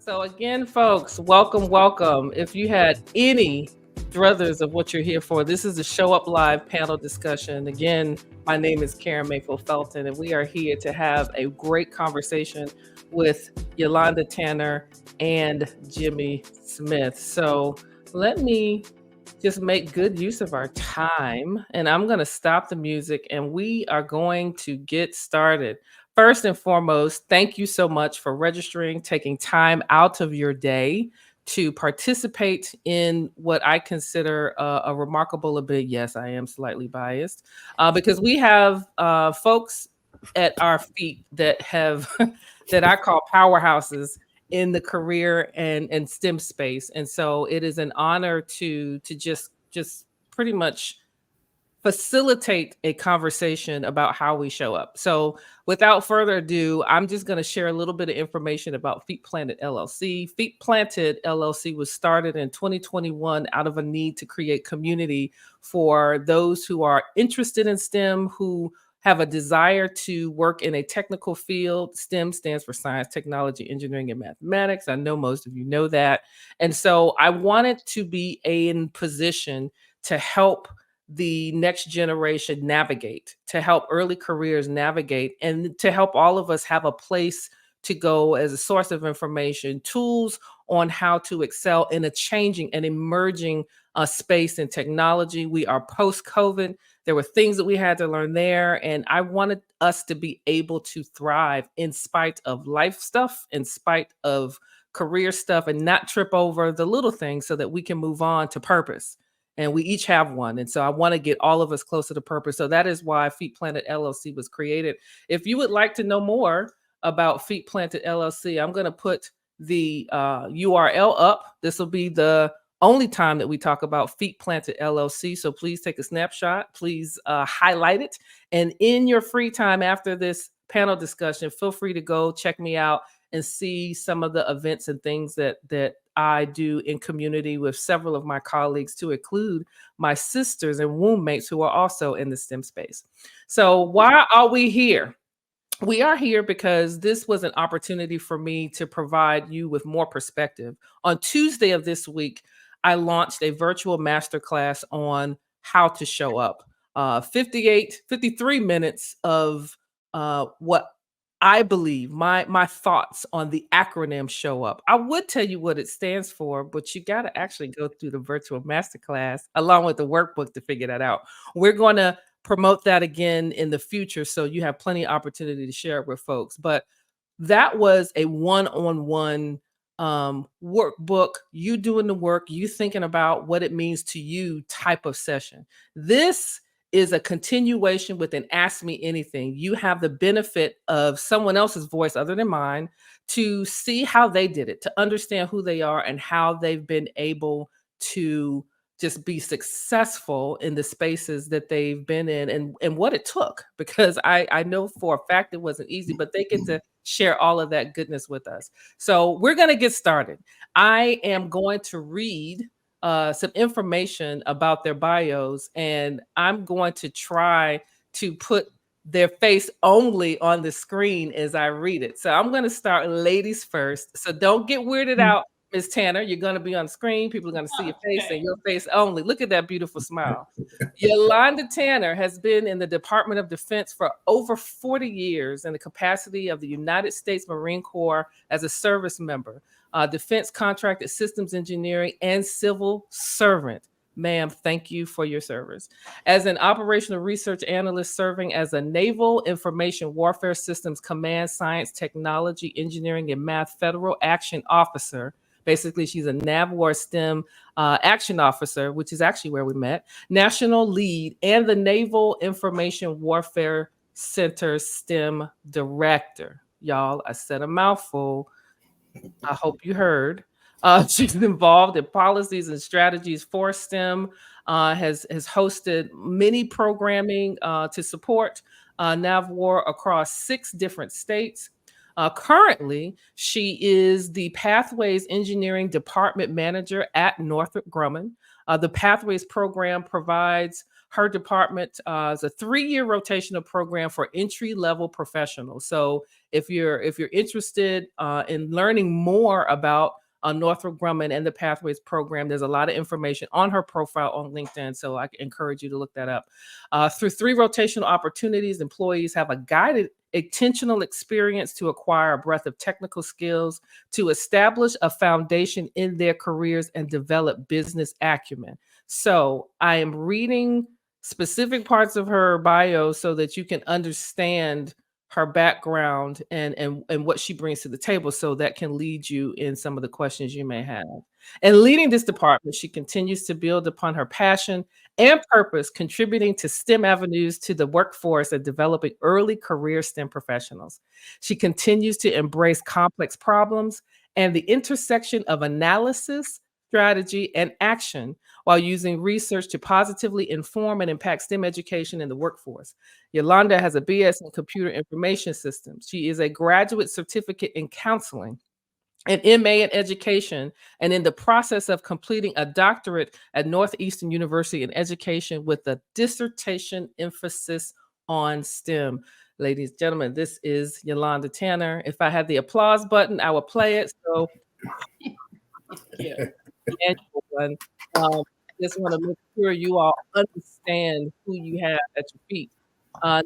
So again, folks, welcome, welcome. If you had any druthers of what you're here for, this is the Show Up Live panel discussion. Again, my name is Karen Mayfield Felton, and we are here to have a great conversation with Yolanda Tanner and Jimmy Smith. So let me just make good use of our time, and I'm going to stop the music and we are going to get started. First and foremost, thank you so much for registering, taking time out of your day to participate in what I consider a remarkable event. Yes, I am slightly biased because we have folks at our feet that have that I call powerhouses in the career and STEM space. And so it is an honor to just pretty much facilitate a conversation about how we show up. So, without further ado, I'm just going to share a little bit of information about Feet Planted LLC. Feet Planted LLC was started in 2021 out of a need to create community for those who are interested in STEM, who have a desire to work in a technical field. STEM stands for science, technology, engineering, and mathematics. I know most of you know that. And so I wanted to be in position to help the next generation navigate, to help early careers navigate, and to help all of us have a place to go as a source of information, tools on how to excel in a changing and emerging space in technology. We are post COVID. There were things that we had to learn there, and I wanted us to be able to thrive in spite of life stuff, in spite of career stuff, and not trip over the little things so that we can move on to purpose. And we each have one. And so I want to get all of us closer to purpose. So that is why Feet Planted LLC was created. If you would like to know more about Feet Planted LLC, I'm going to put the URL up. This will be the only time that we talk about Feet Planted LLC. So please take a snapshot. Please highlight it. And in your free time after this panel discussion, feel free to go check me out and see some of the events and things that I do in community with several of my colleagues, to include my sisters and womb mates who are also in the STEM space. So why are we here? We are here because this was an opportunity for me to provide you with more perspective. On Tuesday of this week, I launched a virtual masterclass on how to show up. 53 minutes of what I believe, my thoughts on the acronym show up. I would tell you what it stands for, but you got to actually go through the virtual masterclass along with the workbook to figure that out. We're going to promote that again in the future, so you have plenty of opportunity to share it with folks. But that was a one-on-one workbook, you doing the work, you thinking about what it means to you type of session. This is a continuation with an Ask Me Anything. You have the benefit of someone else's voice other than mine to see how they did it, to understand who they are and how they've been able to just be successful in the spaces that they've been in, and what it took, because I know for a fact it wasn't easy, but they get to share all of that goodness with us. So we're going to get started. I am going to read some information about their bios, and I'm going to try to put their face only on the screen as I read it. So I'm going to start ladies first. So don't get weirded out, Ms. Tanner. You're going to be on screen. People are going to see your face and your face only. Look at that beautiful smile. Yolanda Tanner has been in the Department of Defense for over 40 years in the capacity of the United States Marine Corps as a service member, defense contracted systems engineering, and civil servant. Ma'am, thank you for your service. As an operational research analyst serving as a Naval Information Warfare Systems Command Science, Technology, Engineering, and Math Federal Action Officer. Basically, she's a NAVWAR STEM action officer, which is actually where we met, national lead, and the Naval Information Warfare Center STEM director. Y'all, I said a mouthful. I hope you heard. She's involved in policies and strategies for STEM, has hosted many programming to support NAVWAR across 6 different states. Currently, she is the Pathways Engineering Department Manager at Northrop Grumman. The Pathways program provides her department as a 3-year rotational program for entry-level professionals. So if you're interested in learning more about Northrop Grumman and the Pathways program, there's a lot of information on her profile on LinkedIn, so I encourage you to look that up. Through 3 rotational opportunities, employees have a guided intentional experience to acquire a breadth of technical skills, to establish a foundation in their careers and develop business acumen. So I am reading specific parts of her bio so that you can understand her background and what she brings to the table, so that can lead you in some of the questions you may have. And leading this department, she continues to build upon her passion and purpose, contributing to STEM avenues to the workforce and developing early career STEM professionals. She continues to embrace complex problems and the intersection of analysis, strategy, and action while using research to positively inform and impact STEM education in the workforce. Yolanda has a BS in Computer Information Systems. She is a graduate certificate in counseling, an MA in education, and in the process of completing a doctorate at Northeastern University in education with a dissertation emphasis on STEM. Ladies and gentlemen, this is Yolanda Tanner. If I had the applause button, I would play it. So, yeah. Just want to make sure you all understand who you have at your feet.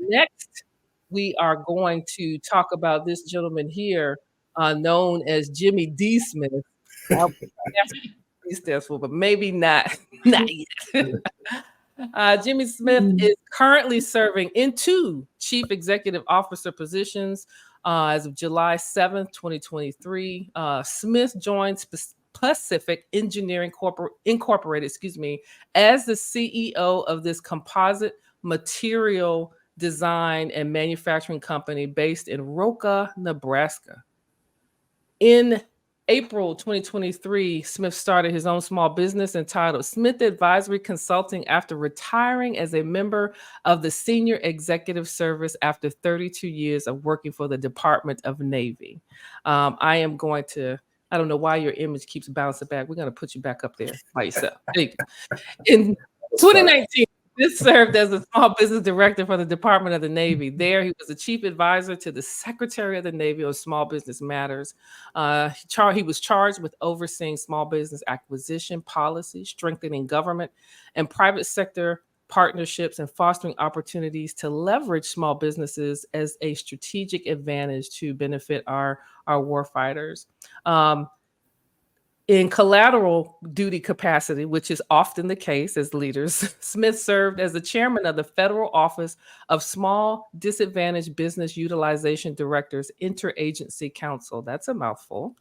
Next, we are going to talk about this gentleman here, known as Jimmy D. Smith. He stands for, but maybe not, not yet. Jimmy Smith is currently serving in 2 chief executive officer positions as of July 7th, 2023. Smith joined Pacific Engineering Incorporated, as the CEO of this composite material design and manufacturing company based in Roca, Nebraska. In April 2023, Smith started his own small business entitled Smith Advisory Consulting after retiring as a member of the Senior Executive Service after 32 years of working for the Department of Navy. I am going to, I don't know why your image keeps bouncing back. We're going to put you back up there by yourself. In 2019, this served as a small business director for the Department of the Navy. There, he was the chief advisor to the Secretary of the Navy on small business matters. He was charged with overseeing small business acquisition policy, strengthening government and private sector partnerships, and fostering opportunities to leverage small businesses as a strategic advantage to benefit our warfighters. In collateral duty capacity, which is often the case as leaders, Smith served as the chairman of the Federal Office of Small Disadvantaged Business Utilization Directors Interagency Council. That's a mouthful.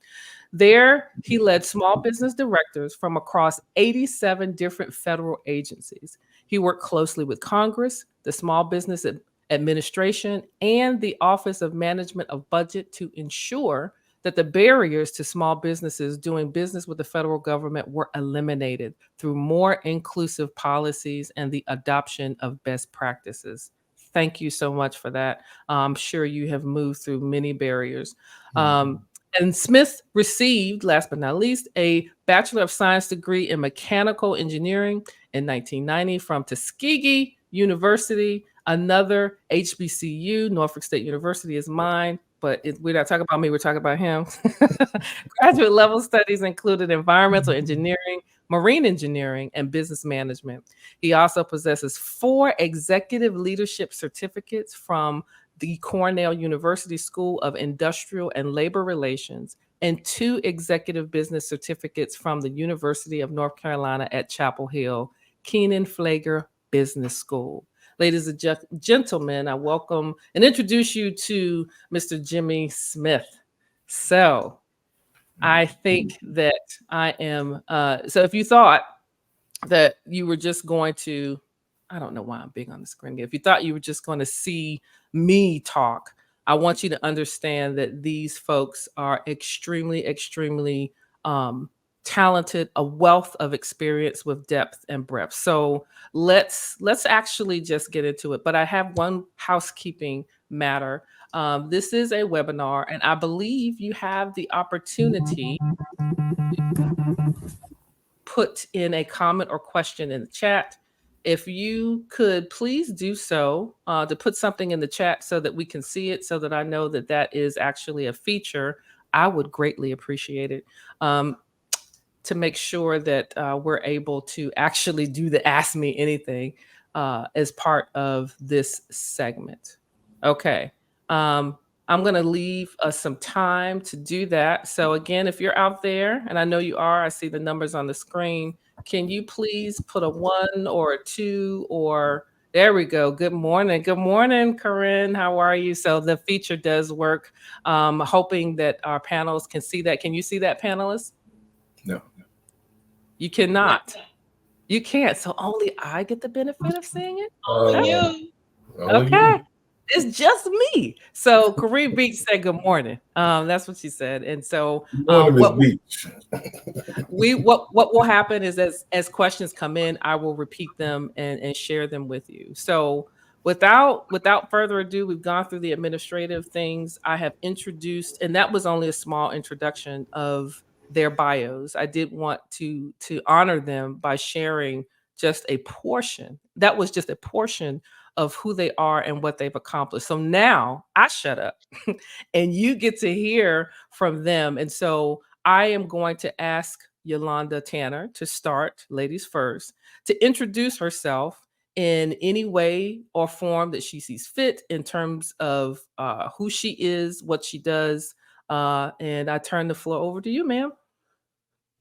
There, he led small business directors from across 87 different federal agencies. He worked closely with Congress, the Small Business Administration, and the Office of Management of Budget to ensure that the barriers to small businesses doing business with the federal government were eliminated through more inclusive policies and the adoption of best practices. Thank you so much for that. I'm sure you have moved through many barriers. And Smith received, last but not least, a Bachelor of Science degree in Mechanical Engineering in 1990 from Tuskegee University, another HBCU. Norfolk State University is mine, but we're not talking about me, we're talking about him. Graduate level studies included environmental engineering, marine engineering, and business management. He also possesses 4 executive leadership certificates from the Cornell University School of Industrial and Labor Relations, and 2 executive business certificates from the University of North Carolina at Chapel Hill, Keenan Flager Business School. Ladies and gentlemen, I welcome and introduce you to Mr. Jimmy Smith. So I think that I am, so if you thought that you were just going to, I don't know why I'm big on the screen. If you thought you were just going to see me talk, I want you to understand that these folks are extremely, extremely talented, a wealth of experience with depth and breadth. So let's actually just get into it. But I have one housekeeping matter. This is a webinar, and I believe you have the opportunity to put in a comment or question in the chat. If you could please do so, to put something in the chat so that we can see it, so that I know that that is actually a feature, I would greatly appreciate it. Um, to make sure that we're able to actually do the Ask Me Anything as part of this segment. Okay. Um, I'm going to leave us some time to do that. So, again, if you're out there, and I know you are, I see the numbers on the screen. Can you please put a one or a two or there we go. Good morning. Good morning, Corinne. How are you? So the feature does work. Hoping that our panelists can see that. Can you see that, panelists? No. You cannot. You can't. So only I get the benefit of seeing it? Only That's you. Only okay. you. It's just me. So Kareem Beach said good morning. That's what she said. And so Good morning, Miss what Beach. what will happen is as questions come in, I will repeat them and share them with you. So without further ado, we've gone through the administrative things. I have introduced, and that was only a small introduction of their bios. I did want to honor them by sharing just a portion. That was just a portion of who they are and what they've accomplished. So now I shut up and you get to hear from them. And so I am going to ask Yolanda Tanner to start, ladies first, to introduce herself in any way or form that she sees fit in terms of who she is, what she does. And I turn the floor over to you, ma'am.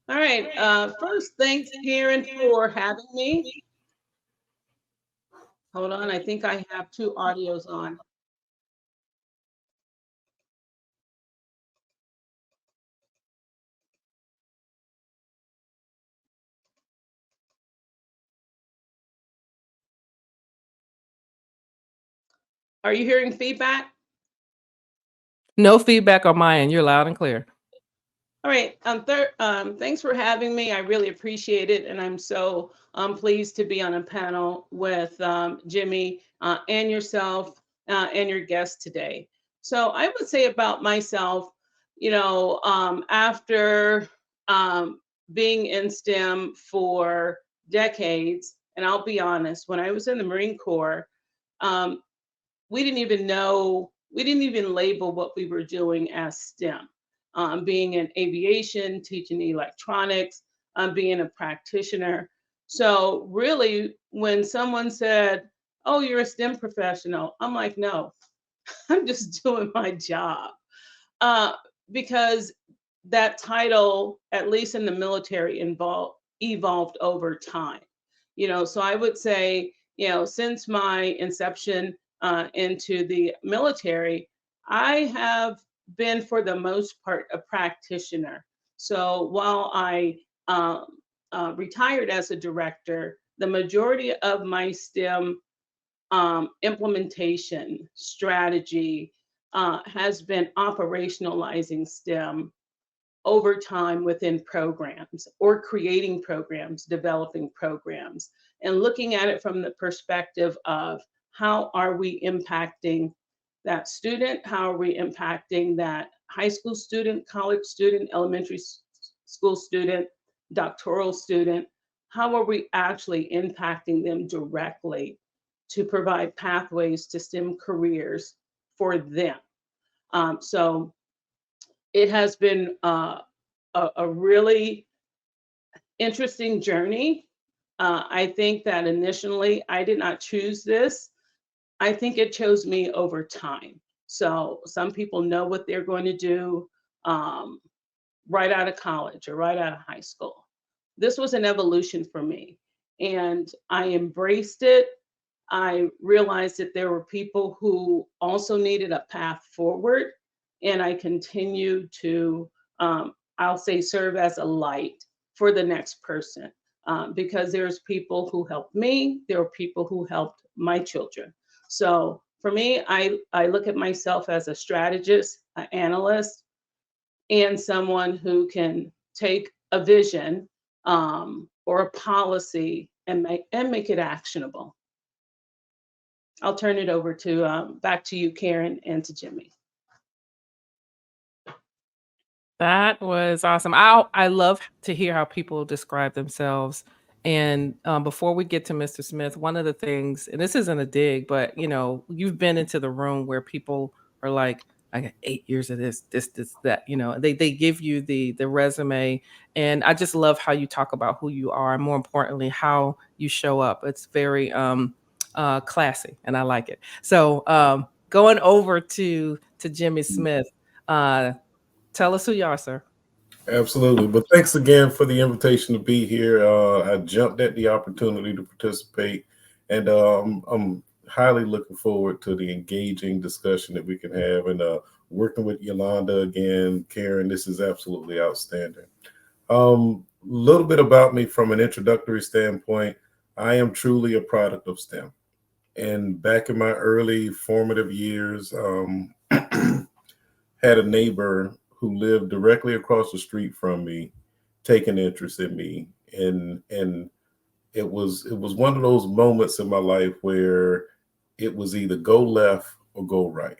All right. First, thanks, Karen, for having me. Hold on. I think I have two audios on. Are you hearing feedback? No feedback on my end. You're loud and clear. All right. Thanks for having me. I really appreciate it, and I'm so pleased to be on a panel with Jimmy and yourself and your guest today. So I would say about myself, after being in STEM for decades, and I'll be honest, when I was in the Marine Corps, um, we didn't even know, we didn't even label what we were doing as STEM. Being in aviation, teaching electronics, being a practitioner. So really, when someone said, "Oh, you're a STEM professional," I'm like, "No, I'm just doing my job," uh, because that title, at least in the military, evolved over time. So I would say, since my inception into the military, I have been, for the most part, a practitioner. So while I retired as a director, the majority of my STEM implementation strategy has been operationalizing STEM over time within programs, or creating programs, developing programs, and looking at it from the perspective of how are we impacting that student? How are we impacting that high school student, college student, elementary school student, doctoral student? How are we actually impacting them directly to provide pathways to STEM careers for them? So it has been a really interesting journey. I think that initially I did not choose this. I think it chose me over time. So some people know what they're going to do um, right out of college or right out of high school. This was an evolution for me, and I embraced it. I realized that there were people who also needed a path forward, and I continue to, I'll say, serve as a light for the next person, because there's people who helped me, there are people who helped my children. So for me, I look at myself as a strategist, an analyst, and someone who can take a vision or a policy and make it actionable. I'll turn it over to back to you, Karen, and to Jimmy. That was awesome. I love to hear how people describe themselves And before we get to Mr. Smith, one of the things, and this isn't a dig, but you've been into the room where people are like, I got 8 years of this, that. They give you the resume, and I just love how you talk about who you are, and more importantly, how you show up. It's very classy, and I like it. So going over to Jimmy Smith, uh, tell us who you are, sir. Absolutely. But thanks again for the invitation to be here. I jumped at the opportunity to participate, and I'm highly looking forward to the engaging discussion that we can have. And working with Yolanda again, Karen, this is absolutely outstanding. A little bit about me from an introductory standpoint. I am truly a product of STEM. And back in my early formative years, had a neighbor who lived directly across the street from me take an interest in me, and it was one of those moments in my life where it was either go left or go right.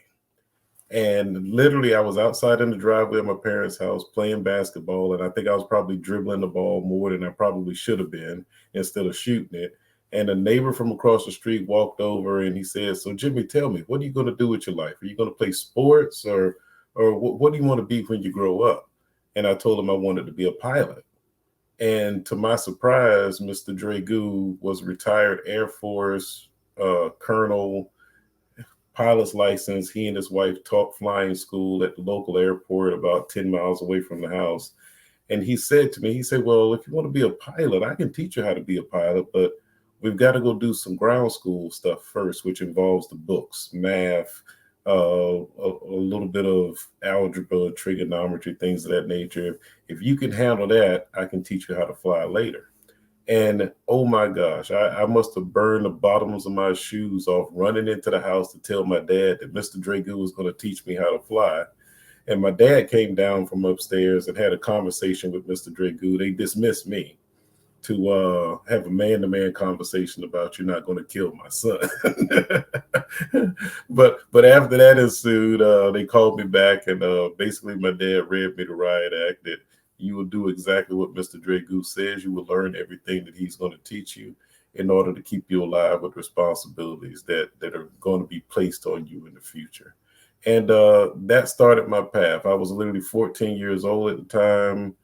And literally, I was outside in the driveway of my parents' house playing basketball, and I think I was probably dribbling the ball more than I probably should have been instead of shooting it. And a neighbor from across the street walked over and he said, "So Jimmy, tell me, what are you going to do with your life? Are you going to play sports, or what do you want to be when you grow up?" And I told him I wanted to be a pilot. And to my surprise, Mr. Dragu was a retired Air Force colonel, pilot's license. He and his wife taught flying school at the local airport about 10 miles away from the house. And he said to me, he said, "Well, if you want to be a pilot, I can teach you how to be a pilot, but we've got to go do some ground school stuff first, which involves the books, math, a little bit of algebra, trigonometry, things of that nature. If you can handle that, I can teach you how to fly later." And oh my gosh, I must have burned the bottoms of my shoes off running into the house to tell my dad that Mr. Dragu was going to teach me how to fly. And my dad came down from upstairs and had a conversation with Mr. Dragu. They dismissed me to have a man-to-man conversation about, "You're not going to kill my son." but after that ensued, they called me back, and basically my dad read me the riot act that you will do exactly what Mr. Dragu says. You will learn everything that he's going to teach you in order to keep you alive with responsibilities that are going to be placed on you in the future. And that started my path. I was literally 14 years old at the time,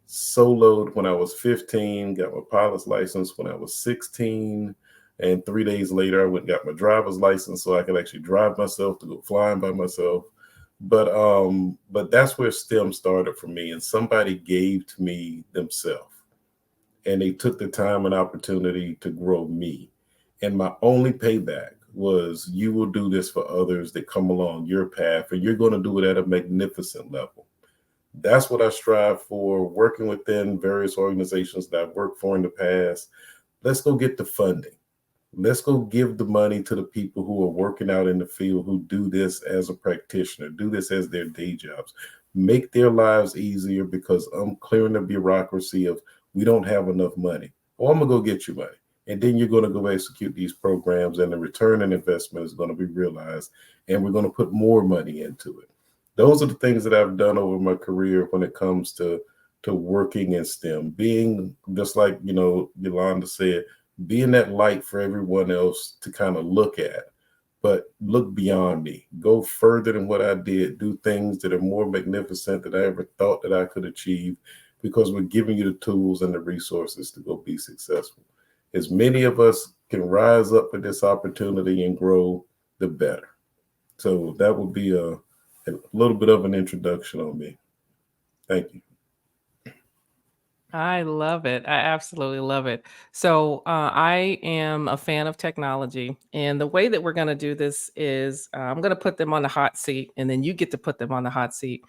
soloed when I was 15, got my pilot's license when I was 16. And 3 days later, I went and got my driver's license so I could actually drive myself to go flying by myself. But that's where STEM started for me. And somebody gave to me themselves, and they took the time and opportunity to grow me. And my only payback was, you will do this for others that come along your path, and you're going to do it at a magnificent level. That's what I strive for, working within various organizations that I've worked for in the past. Let's go get the funding. Let's go give the money to the people who are working out in the field, who do this as a practitioner, do this as their day jobs, make their lives easier, because I'm clearing the bureaucracy of, we don't have enough money. Oh, I'm going to go get you money. And then you're going to go execute these programs, and the return on investment is going to be realized, and we're going to put more money into it. Those are the things that I've done over my career when it comes to working in STEM, being just like, Yolanda said, being that light for everyone else to kind of look at, but look beyond me, go further than what I did, do things that are more magnificent than I ever thought that I could achieve, because we're giving you the tools and the resources to go be successful. As many of us can rise up with this opportunity and grow, the better. So that would be a little bit of an introduction on me. Thank you. I love it. I absolutely love it. So, I am a fan of technology. And the way that we're going to do this is I'm going to put them on the hot seat, and then you get to put them on the hot seat.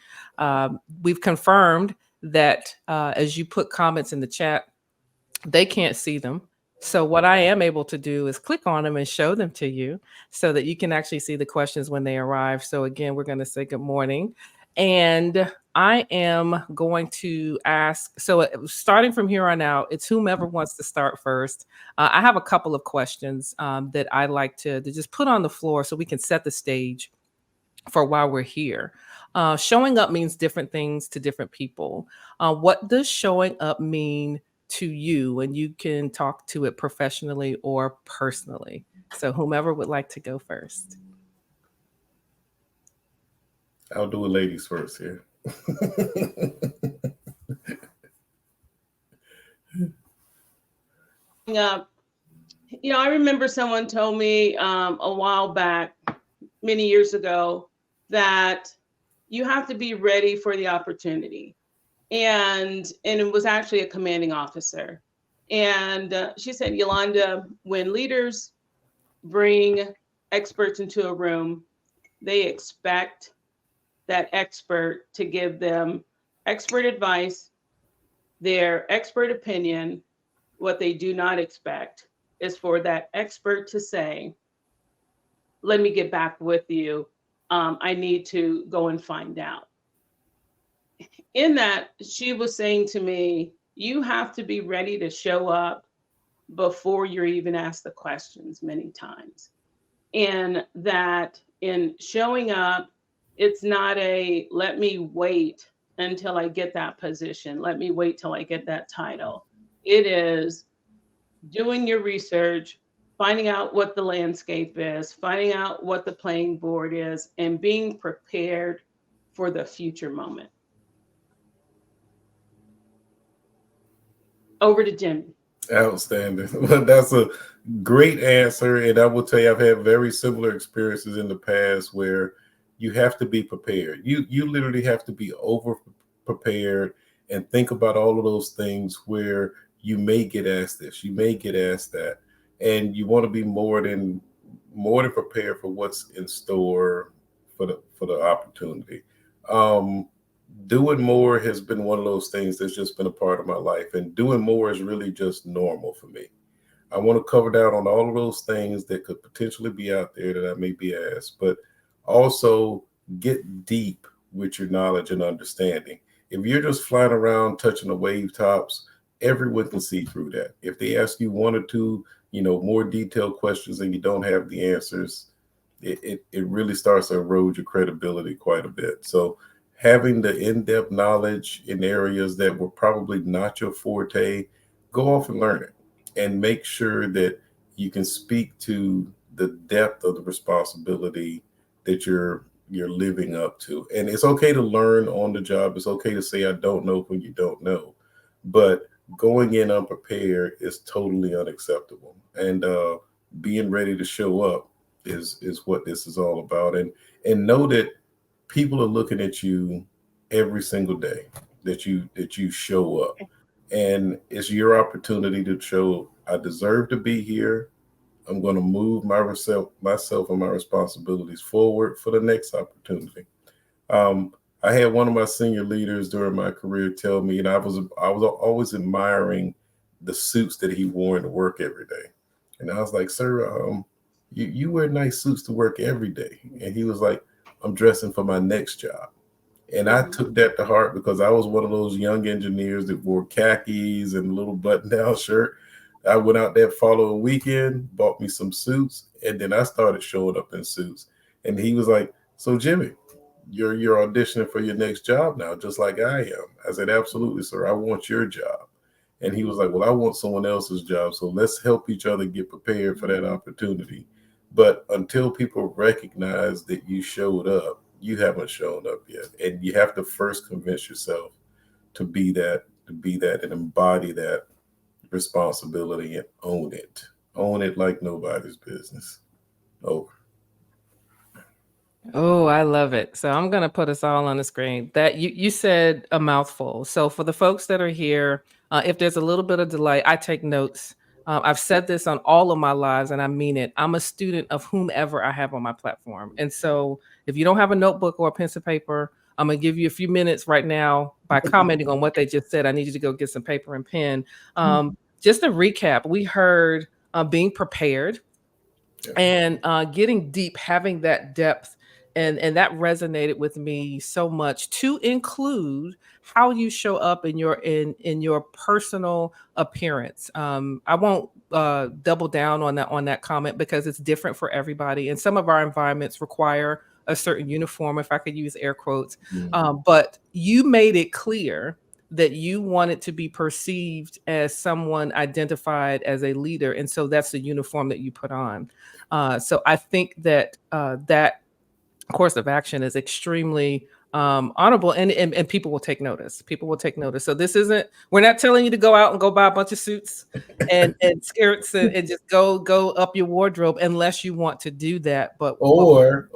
We've confirmed that as you put comments in the chat, they can't see them. So what I am able to do is click on them and show them to you so that you can actually see the questions when they arrive. So again, we're going to say good morning. And I am going to ask, so starting from here on out, it's whomever wants to start first. I have a couple of questions that I'd like to just put on the floor so we can set the stage for why we're here. Showing up means different things to different people. What does showing up mean to you, and you can talk to it professionally or personally. So whomever would like to go first. I'll do it ladies first here. Up, I remember someone told me a while back, many years ago, that you have to be ready for the opportunity. And it was actually a commanding officer. And she said, Yolanda, when leaders bring experts into a room, they expect that expert to give them expert advice, their expert opinion. What they do not expect is for that expert to say, let me get back with you. I need to go and find out. In that, she was saying to me, you have to be ready to show up before you're even asked the questions many times. And that in showing up, it's not a let me wait until I get that position. Let me wait till I get that title. It is doing your research, finding out what the landscape is, finding out what the playing board is, and being prepared for the future moment. Over to Jimmy. Outstanding. Well, that's a great answer. And I will tell you, I've had very similar experiences in the past where you have to be prepared. You literally have to be over prepared and think about all of those things where you may get asked this, you may get asked that. And you want to be more than prepared for what's in store for the opportunity. Doing more has been one of those things that's just been a part of my life, and doing more is really just normal for me. I want to cover down on all of those things that could potentially be out there that I may be asked, but also get deep with your knowledge and understanding. If you're just flying around touching the wave tops, everyone can see through that. If they ask you one or two, more detailed questions and you don't have the answers, it really starts to erode your credibility quite a bit. So having the in-depth knowledge in areas that were probably not your forte, go off and learn it and make sure that you can speak to the depth of the responsibility that you're living up to. And it's okay to learn on the job. It's okay to say, I don't know when you don't know, but going in unprepared is totally unacceptable. And being ready to show up is what this is all about. And know that people are looking at you every single day that you show up, and it's your opportunity to show I deserve to be here. I'm going to move myself and my responsibilities forward for the next opportunity. I had one of my senior leaders during my career tell me, and I was always admiring the suits that he wore to work every day, and I was like, sir, you wear nice suits to work every day, and he was like, I'm dressing for my next job. And I took that to heart because I was one of those young engineers that wore khakis and a little button-down shirt. I went out that following weekend, bought me some suits, and then I started showing up in suits. And he was like, so Jimmy, you're auditioning for your next job now, just like I am. I said, absolutely, sir. I want your job. And he was like, well, I want someone else's job. So let's help each other get prepared for that opportunity. But until people recognize that you showed up, you haven't shown up yet. And you have to first convince yourself to be that and embody that responsibility and own it. Own it like nobody's business. Over. Oh, I love it. So I'm going to put us all on the screen. That you said a mouthful. So for the folks that are here, if there's a little bit of delay, I take notes. I've said this on all of my lives, and I mean it. I'm a student of whomever I have on my platform. And so if you don't have a notebook or a pencil paper, I'm going to give you a few minutes right now by commenting on what they just said. I need you to go get some paper and pen. Just to recap, we heard being prepared and getting deep, having that depth. And that resonated with me so much, to include how you show up in your personal appearance. I won't double down on that comment because it's different for everybody, and some of our environments require a certain uniform, if I could use air quotes. But you made it clear that you wanted to be perceived as someone identified as a leader, and so that's the uniform that you put on. So I think that that course of action is extremely honorable, and people will take notice. People will take notice. So this isn't, we're not telling you to go out and go buy a bunch of suits and skirts and just go up your wardrobe unless you want to do that. But or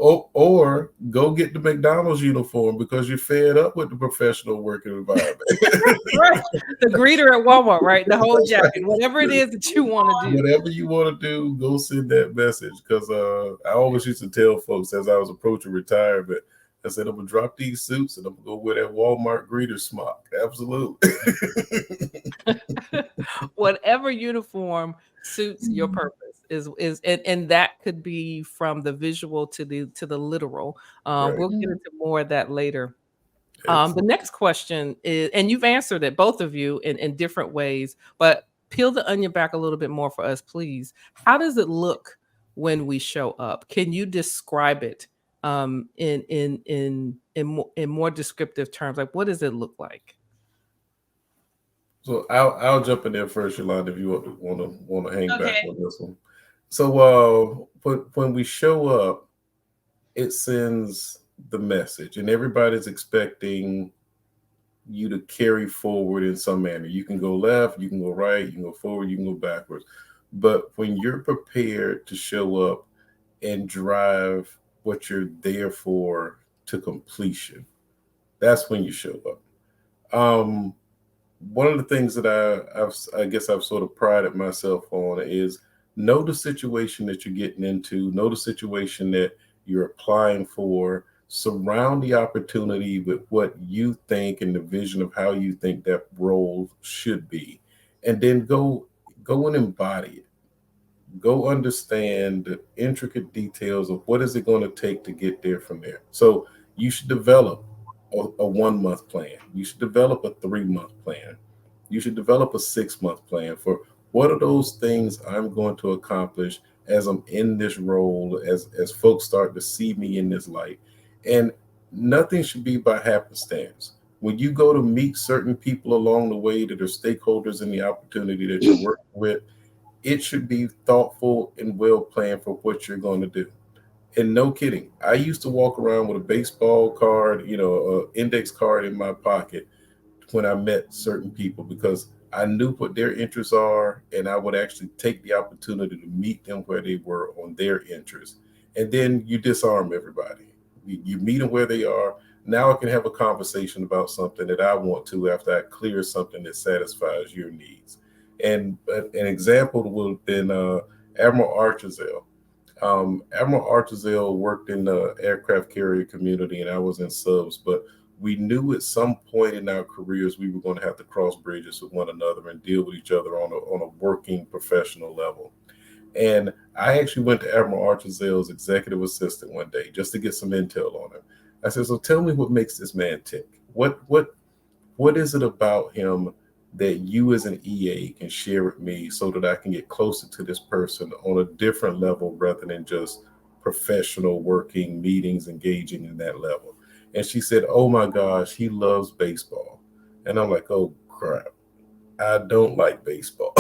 go get the McDonald's uniform because you're fed up with the professional working environment. right, the greeter at Walmart, right? The whole jacket, whatever it is that you want to do. Whatever you want to do, go send that message. Because I always used to tell folks as I was approaching retirement, I said, I'm going to drop these suits and I'm going to go wear that Walmart greeter smock. Absolutely. Whatever uniform suits your purpose is and that could be from the visual to the literal. Right. We'll get into more of that later. The Excellent. next question is, and you've answered it, both of you, in different ways, but peel the onion back a little bit more for us, please. How does it look when we show up? Can you describe it in more descriptive terms? Like, what does it look like? So I'll jump in there first, Yolanda, if you want to hang back Okay. on this one. So when we show up, it sends the message, and everybody's expecting you to carry forward in some manner. You can go left, you can go right, you can go forward, you can go backwards. But when you're prepared to show up and drive what you're there for to completion, that's when you show up. One of the things that I guess I've sort of prided myself on is know the situation that you're getting into, know the situation that you're applying for, surround the opportunity with what you think and the vision of how you think that role should be, and then go and embody it. Go understand the intricate details of what is it going to take to get there from there. So you should develop a 1 month plan. You should develop a 3 month plan. You should develop a 6 month plan for what are those things I'm going to accomplish as I'm in this role, as folks start to see me in this light. And nothing should be by happenstance. When you go to meet certain people along the way that are stakeholders in the opportunity that you're working with, it should be thoughtful and well planned for what you're going to do. And no kidding, I used to walk around with a baseball card, an index card in my pocket when I met certain people because I knew what their interests are, and I would actually take the opportunity to meet them where they were on their interests. And then you disarm everybody. You meet them where they are. Now I can have a conversation about something that I want to after I clear something that satisfies your needs. And an example would have been Admiral Archazell. Admiral Archazell worked in the aircraft carrier community, and I was in subs, but we knew at some point in our careers we were going to have to cross bridges with one another and deal with each other on a working professional level. And I actually went to Admiral Archazell's executive assistant one day just to get some intel on him. I said, so tell me what makes this man tick. What is it about him that you as an EA can share with me so that I can get closer to this person on a different level rather than just professional working meetings, engaging in that level? And she said, oh my gosh, he loves baseball. And I'm like, oh crap, I don't like baseball.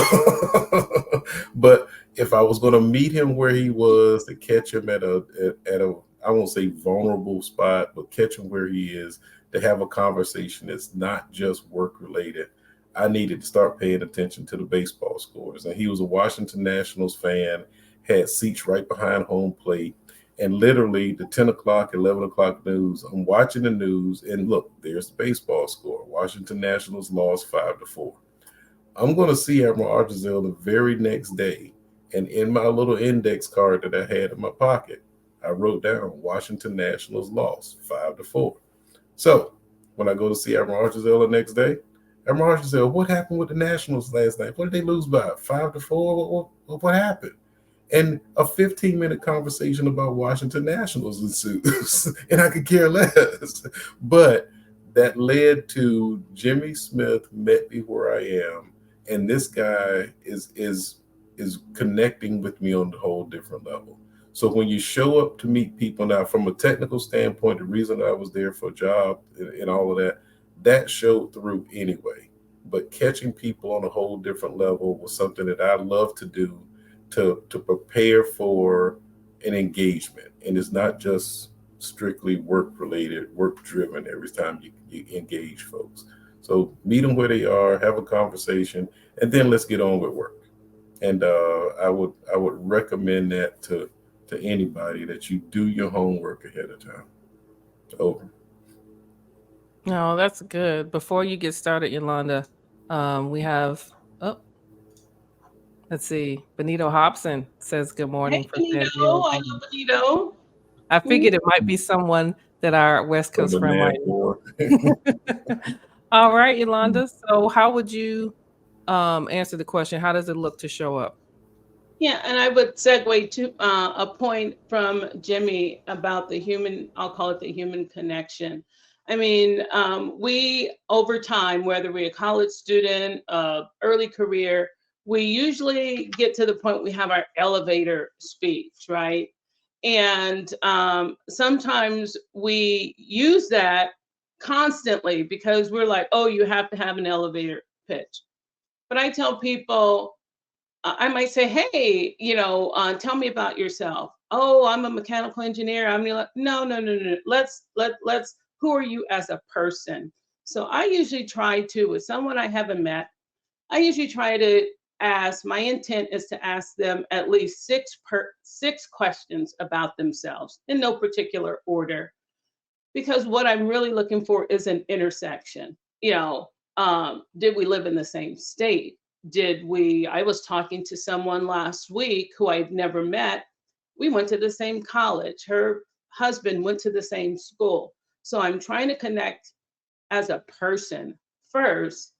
But if I was going to meet him where he was, to catch him at a I won't say vulnerable spot, but catch him where he is, to have a conversation that's not just work related, I needed to start paying attention to the baseball scores. And he was a Washington Nationals fan, had seats right behind home plate. And literally the 10 o'clock, 11 o'clock news, I'm watching the news and look, there's the baseball score. Washington Nationals lost 5-4. I'm going to see Admiral Archazell the very next day. And in my little index card that I had in my pocket, I wrote down Washington Nationals lost 5-4. So when I go to see Admiral Archazell the next day, Admiral Archazell, what happened with the Nationals last night? What did they lose by? 5-4? What happened? And a 15-minute conversation about Washington Nationals ensues, and I could care less. But that led to Jimmy Smith met me where I am, and this guy is connecting with me on a whole different level. So when you show up to meet people now, from a technical standpoint, the reason I was there for a job and all of that, that showed through anyway. But catching people on a whole different level was something that I love to do to prepare for an engagement. And it's not just strictly work related, work driven every time you engage folks. So meet them where they are, have a conversation, and then let's get on with work. And I would recommend that to anybody, that you do your homework ahead of time. Over. No, that's good. Before you get started, Yolanda, we have, oh, let's see, Benito Hobson says good Hey, morning from Benito. San Diego. I love Benito. I Mhm. figured it might be someone that our West From Coast the friend might NAD know. All right, Yolanda. So how would you answer the question? How does it look to show up? Yeah, and I would segue to a point from Jimmy about the human, I'll call it the human connection. I mean, we over time, whether we're a college student, early career, we usually get to the point we have our elevator speech, right? And sometimes we use that constantly because we're like, oh, you have to have an elevator pitch. But I tell people, I might say, "Hey, tell me about yourself." "Oh, I'm a mechanical engineer." No, no, no, no. Let's. Who are you as a person? So I usually try to, with someone I haven't met, I usually try to ask. My intent is to ask them at least six questions about themselves in no particular order, because what I'm really looking for is an intersection. Did we live in the same state? I was talking to someone last week who I've never met. We went to the same college. Her husband went to the same school. So I'm trying to connect as a person first.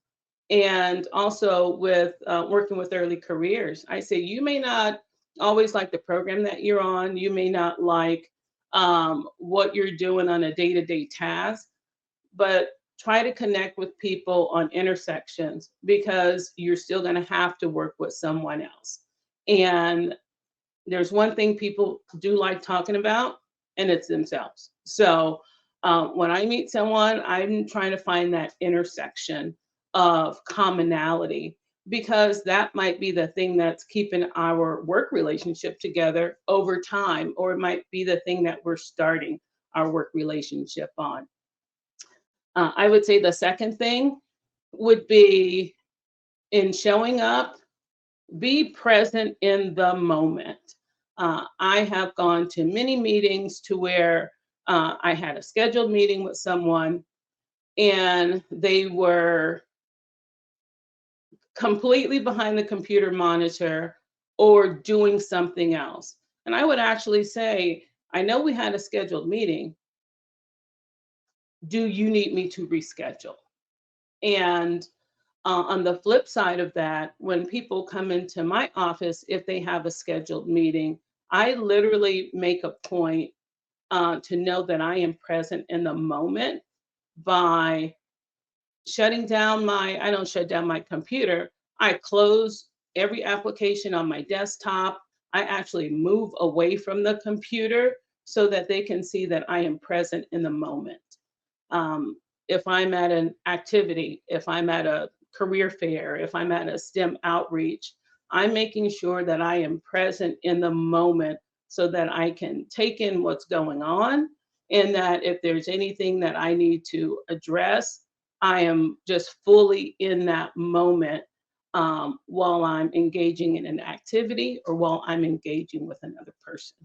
And also with working with early careers, I say you may not always like the program that you're on. You may not like what you're doing on a day to day task, but try to connect with people on intersections, because you're still going to have to work with someone else. And there's one thing people do like talking about, and it's themselves. So when I meet someone, I'm trying to find that intersection of commonality, because that might be the thing that's keeping our work relationship together over time, or it might be the thing that we're starting our work relationship on. I would say the second thing would be, in showing up, be present in the moment. I have gone to many meetings to where I had a scheduled meeting with someone and they were completely behind the computer monitor or doing something else. And I would actually say, I know we had a scheduled meeting. Do you need me to reschedule? And on the flip side of that, when people come into my office, if they have a scheduled meeting, I literally make a point to know that I am present in the moment by I don't shut down my computer. I close every application on my desktop. I actually move away from the computer so that they can see that I am present in the moment. If I'm at an activity, if I'm at a career fair, if I'm at a STEM outreach, I'm making sure that I am present in the moment so that I can take in what's going on, and that if there's anything that I need to address, I am just fully in that moment while I'm engaging in an activity or while I'm engaging with another person.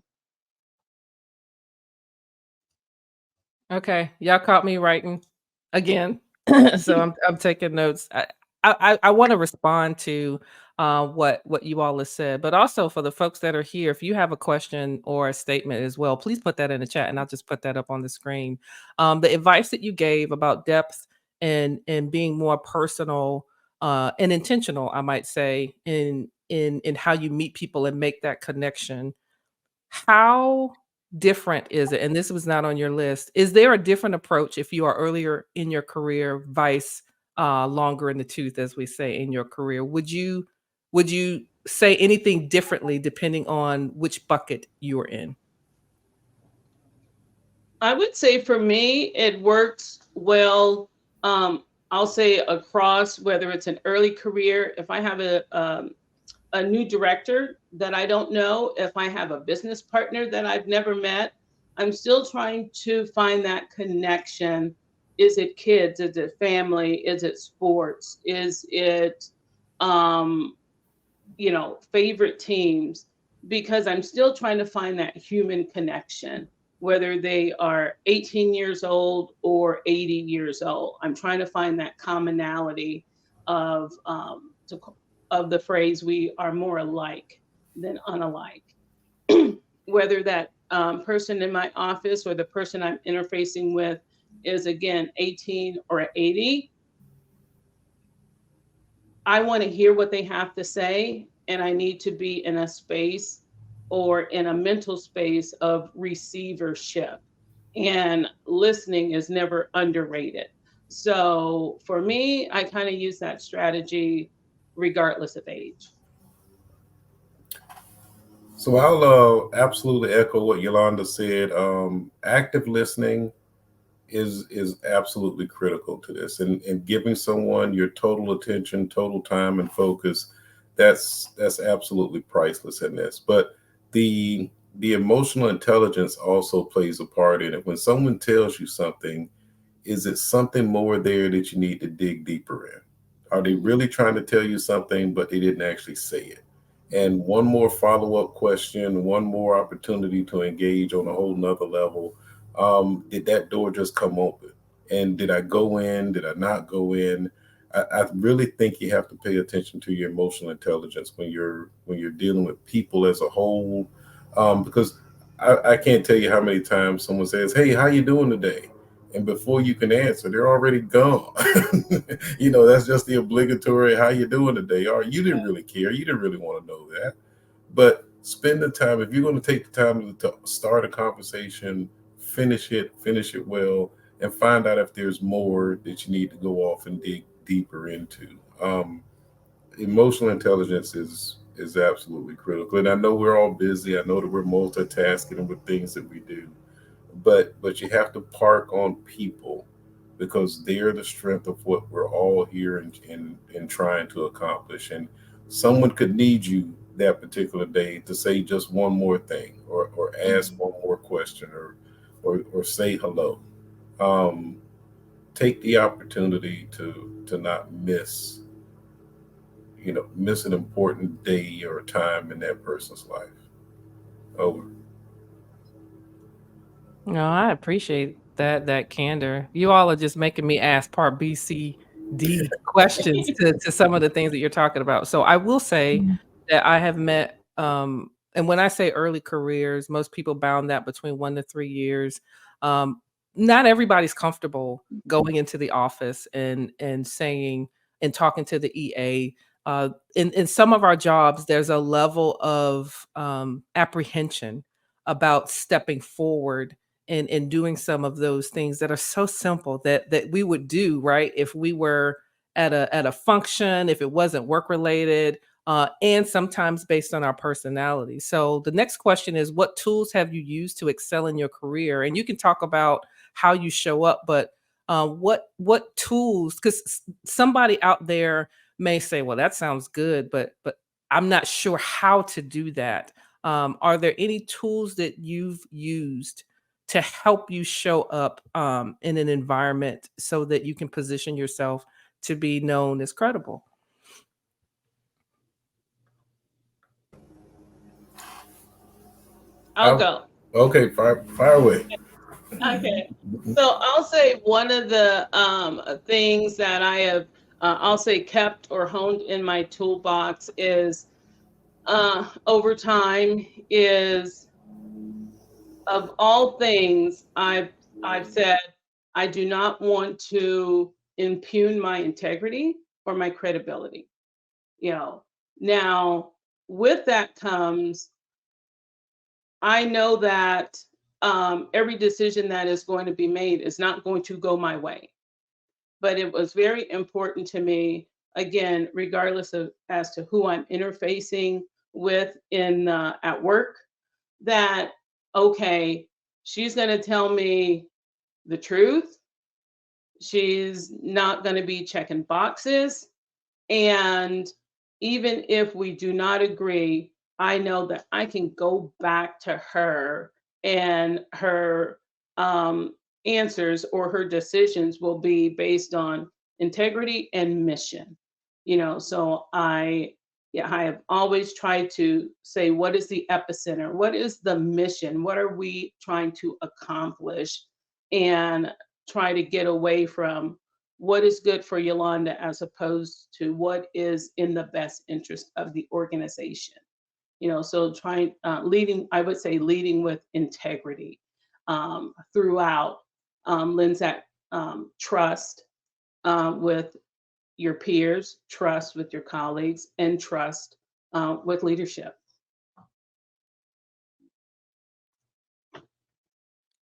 Okay, y'all caught me writing again, so I'm taking notes. I want to respond to what you all have said, but also for the folks that are here, if you have a question or a statement as well, please put that in the chat, and I'll just put that up on the screen. The advice that you gave about depth and being more personal and intentional, I might say, in how you meet people and make that connection. How different is it? And this was not on your list. Is there a different approach if you are earlier in your career, vice longer in the tooth, as we say, in your career? Would you say anything differently depending on which bucket you're in? I would say for me, it works well I'll say across, whether it's an early career, if I have a new director that I don't know, if I have a business partner that I've never met, I'm still trying to find that connection. Is it kids? Is it family? Is it sports? Is it, um, favorite teams? Because I'm still trying to find that human connection, whether they are 18 years old or 80 years old. I'm trying to find that commonality of of the phrase "we are more alike than unalike." Whether that person in my office or the person I'm interfacing with is again 18 or 80, I want to hear what they have to say, and I need to be in a space or in a mental space of receivership. And listening is never underrated. So for me, I kind of use that strategy regardless of age. So I'll absolutely echo what Yolanda said. Active listening is absolutely critical to this, and giving someone your total attention, total time, and focus. That's absolutely priceless in this. But the emotional intelligence also plays a part in it. When someone tells you something, is it something more there that you need to dig deeper in? Are they Mhm. really trying to tell you something, but they didn't actually say it? And one more follow up question, one more opportunity to engage on a whole nother level. Did that door just come open? And did I go in? Did I not go in? I really think you have to pay attention to your emotional intelligence when you're dealing with people as a whole, because I can't tell you how many times someone says, "Hey, how you doing today?" And before you can answer, they're already gone. That's just the obligatory "how you doing today?" Or you didn't really care, you didn't really want to know that. But spend the time. If you're going to take the time to start a conversation, finish it well, and find out if there's more that you need to go off and dig deeper into. Emotional intelligence is absolutely critical, and I know we're all busy. I know that we're multitasking with things that we do, but you have to park on people, because they're the strength of what we're all here and trying to accomplish. And someone could need you that particular day to say just one more thing, or ask Mhm. one more question, or say hello. um, Take the opportunity to not miss an important day or time in that person's life. Over. No, I appreciate that candor. You all are just making me ask part B, C, D questions to some of the things that you're talking about. So I will say that I have met, and when I say early careers, most people bound that between 1 to 3 years. Um, Not everybody's comfortable going into the office and saying and talking to the EA. In some of our jobs, there's a level of apprehension about stepping forward and doing some of those things that are so simple that we would do, right, if we were at a function, if it wasn't work related, and sometimes based on our personality. So the next question is, what tools have you used to excel in your career? And you can talk about how you show up, but what tools? Because somebody out there may say, well, that sounds good, but I'm not sure how to do that. Are there any tools that you've used to help you show up in an environment so that you can position yourself to be known as credible? I'll I'll, go. okay, fire away. Okay. So I'll say one of the things that I have, I'll say, kept or honed in my toolbox is over time is, of all things, I've said I do not want to impugn my integrity or my credibility. You know, now with that comes, I know that every decision that is going to be made is not going to go my way. But it was very important to me, again, regardless of as to who I'm interfacing with in at work, that okay, she's going to tell me the truth, She's not going to be checking boxes. And even if we do not agree, I know that I can go back to her, and her answers or her decisions will be based on integrity and mission. So yeah, I have always tried to say, what is the epicenter? What is the mission? What are we trying to accomplish? And try to get away from what is good for Yolanda as opposed to what is in the best interest of the organization. So trying leading, I would say leading with integrity throughout, lends that trust with your peers, trust with your colleagues, and trust with leadership.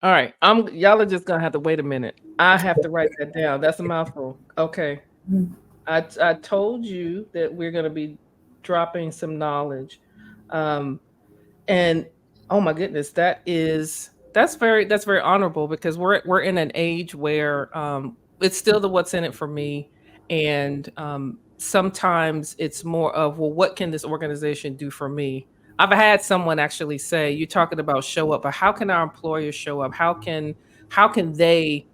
All right. Y'all are just gonna have to wait a minute. I have to write that down. That's a mouthful. Okay. I told you that we're gonna be dropping some knowledge. Um, and oh my goodness, that's very honorable, because we're in an age where it's still the what's in it for me. And sometimes it's more of, well, what can this organization do for me? I've had someone actually say, you're talking about show up, but how can our employers show up? How can they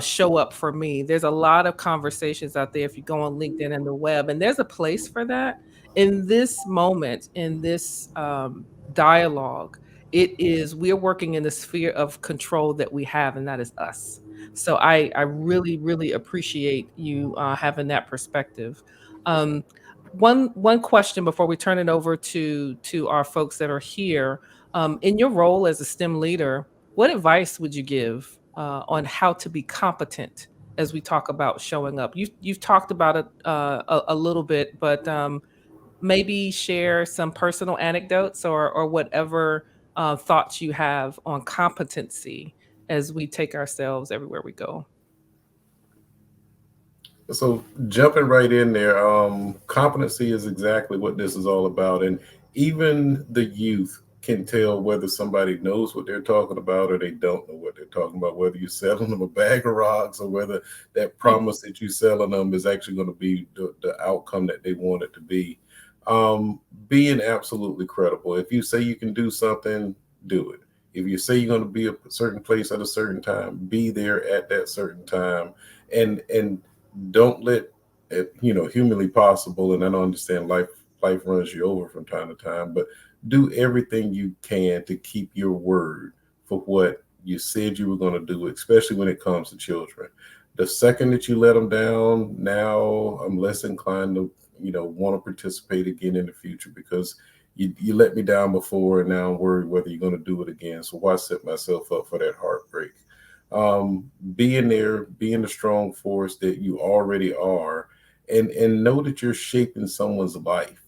show up for me? There's a lot of conversations out there if you go on LinkedIn and the web, and there's a place for that. In this moment, in this dialogue, we're working in the sphere of control that we have, and that is us. So I really really appreciate you having that perspective. um one question before we turn it over to our folks that are here. In your role as a STEM leader, what advice would you give on how to be competent as we talk about showing up? You've talked about it a little bit, but maybe share some personal anecdotes or whatever thoughts you have on competency as we take ourselves everywhere we go. So jumping right in there, competency is exactly what this is all about, and even the youth can tell whether somebody knows what they're talking about or they don't know what they're talking about. Whether you're selling them a bag of rocks or whether that promise that you're selling them is actually going to be the outcome that they want it to be. Being absolutely credible. If you say you can do something, do it. If you say you're going to be a certain place at a certain time, be there at that certain time, and don't let it, humanly possible. And I don't understand, life runs you over from time to time, but do everything you can to keep your word for what you said you were going to do, especially when it comes to children. The second that you let them down, now I'm less inclined to, want to participate again in the future, because you let me down before, and now I'm worried whether you're going to do it again. So why set myself up for that heartbreak? Being there, being the strong force that you already are, and know that you're shaping someone's life.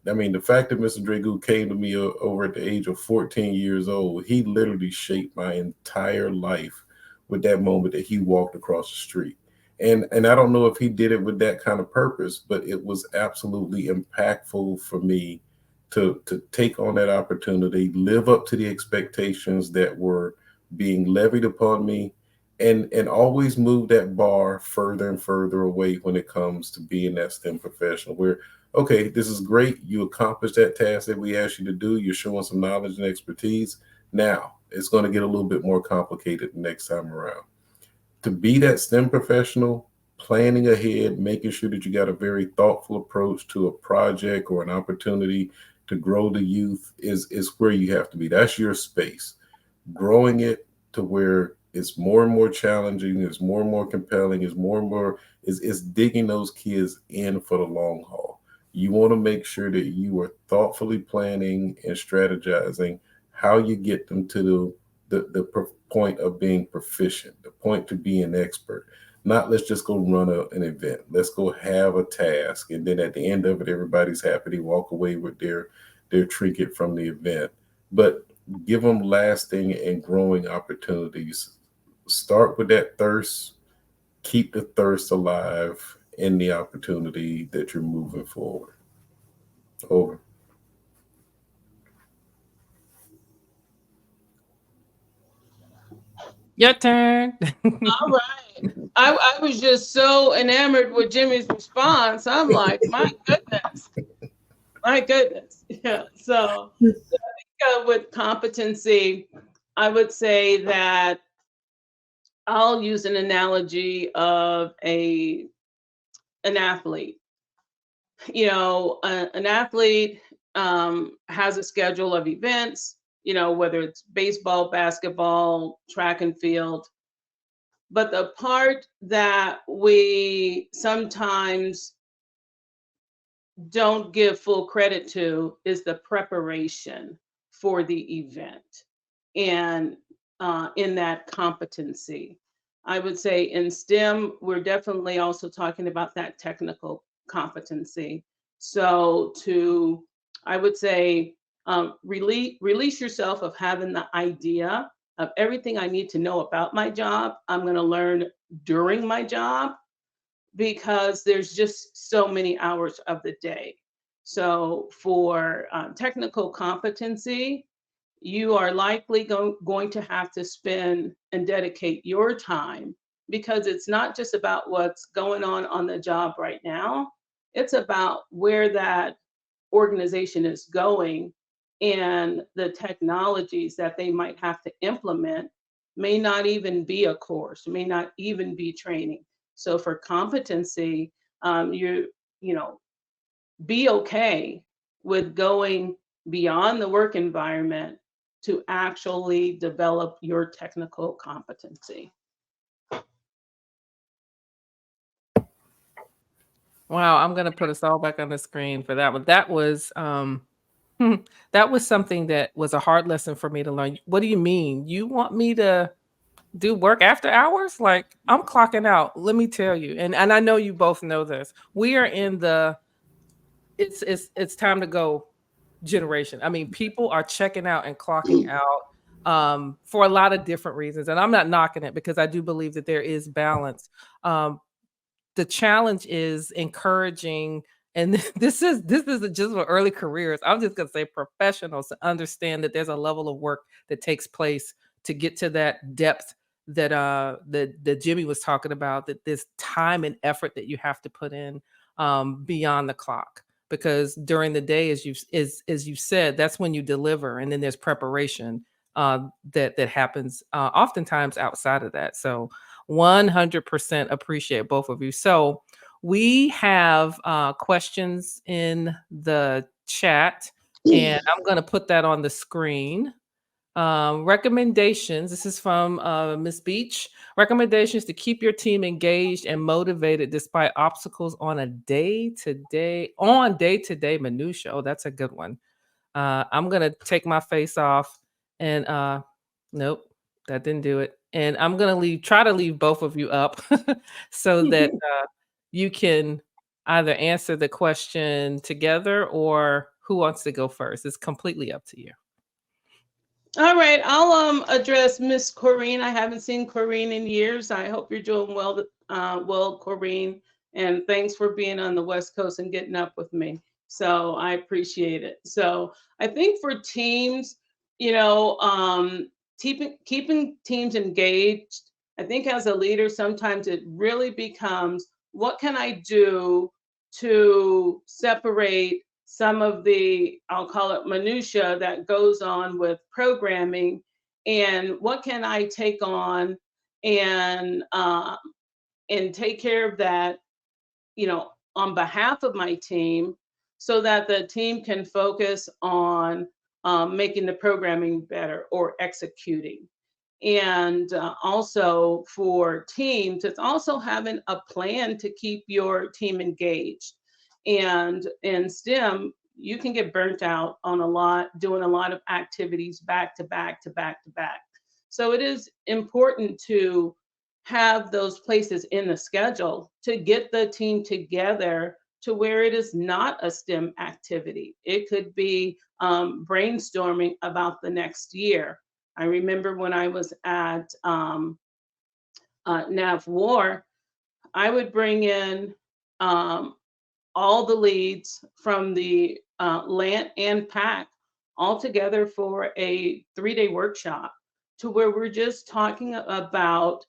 I mean, the fact that Mr. Dragu came to me over at the age of 14 years old, he literally shaped my entire life with that moment that he walked across the street. And I don't know if he did it with that kind of purpose, but it was absolutely impactful for me to take on that opportunity, live up to the expectations that were being levied upon me, and always move that bar further and further away when it comes to being that STEM professional. Where, okay, this is great. You accomplished that task that we asked you to do. You're showing some knowledge and expertise. Now it's going to get a little bit more complicated the next time around. To be that STEM professional, planning ahead, making sure that you got a very thoughtful approach to a project or an opportunity to grow the youth is where you have to be. That's your space. Growing it to where it's more and more challenging, it's more and more compelling, it's more and more is digging those kids in for the long haul. You want to make sure that you are thoughtfully planning and strategizing how you get them to the point of being proficient, the point to be an expert. Not let's just go run an event. Let's go have a task, and then at the end of it, everybody's happy. They walk away with their trinket from the event. But give them lasting and growing opportunities. Start with that thirst, keep the thirst alive in the opportunity that you're moving forward. Over. Your turn. All right. I was just so enamored with Jimmy's response. I'm like, my goodness, my goodness. Yeah. So with competency, I would say that I'll use an analogy of an athlete. An athlete has a schedule of events, whether it's baseball, basketball, track and field. But the part that we sometimes don't give full credit to is the preparation for the event and in that competency. I would say in STEM, we're definitely also talking about that technical competency. So I would say, release yourself of having the idea of everything I need to know about my job. I'm going to learn during my job because there's just so many hours of the day. So for technical competency, you are likely going to have to spend and dedicate your time, because it's not just about what's going on the job right now. It's about where that organization is going, and the technologies that they might have to implement may not even be a course, may not even be training. So for competency, you know, be okay with going beyond the work environment to actually develop your technical competency. Wow, I'm gonna put us all back on the screen for that one. That was that was something that was a hard lesson for me to learn. What do you mean? You want me to do work after hours? Like, I'm clocking out. Let me tell you. And I know you both know this. We are in the it's time to go generation. I mean, people are checking out and clocking out for a lot of different reasons. And I'm not knocking it, because I do believe that there is balance. The challenge is encouraging, and this is just for early careers. I'm just going to say professionals to understand that there's a level of work that takes place to get to that depth that Jimmy was talking about, that this time and effort that you have to put in beyond the clock, because during the day, as you said, that's when you deliver, and then there's preparation that happens oftentimes outside of that. So 100% appreciate both of you. So we have questions in the chat, and I'm going to put that on the screen. Recommendations. This is from Miss Beach. Recommendations to keep your team engaged and motivated despite obstacles on a day-to-day minutia. Oh, that's a good one. I'm gonna take my face off, and nope, that didn't do it. And I'm gonna try to leave both of you up so that you can either answer the question together, or who wants to go first. It's completely up to you. All right, I'll address Miss Corrine. I haven't seen Corrine in years. I hope you're doing well, Corrine, and thanks for being on the West Coast and getting up with me. So I appreciate it. So I think for teams, keeping teams engaged. I think as a leader, sometimes it really becomes, what can I do to separate some of the, I'll call it minutia that goes on with programming, and what can I take on and take care of that, on behalf of my team, so that the team can focus on making the programming better or executing. And also for teams, it's also having a plan to keep your team engaged. And in STEM, you can get burnt out on doing a lot of activities back to back to back to back. So it is important to have those places in the schedule to get the team together to where it is not a STEM activity. It could be brainstorming about the next year. I remember when I was at NAV War, I would bring in all the leads from the LANT and PAC all together for a 3-day workshop to where we're just talking about,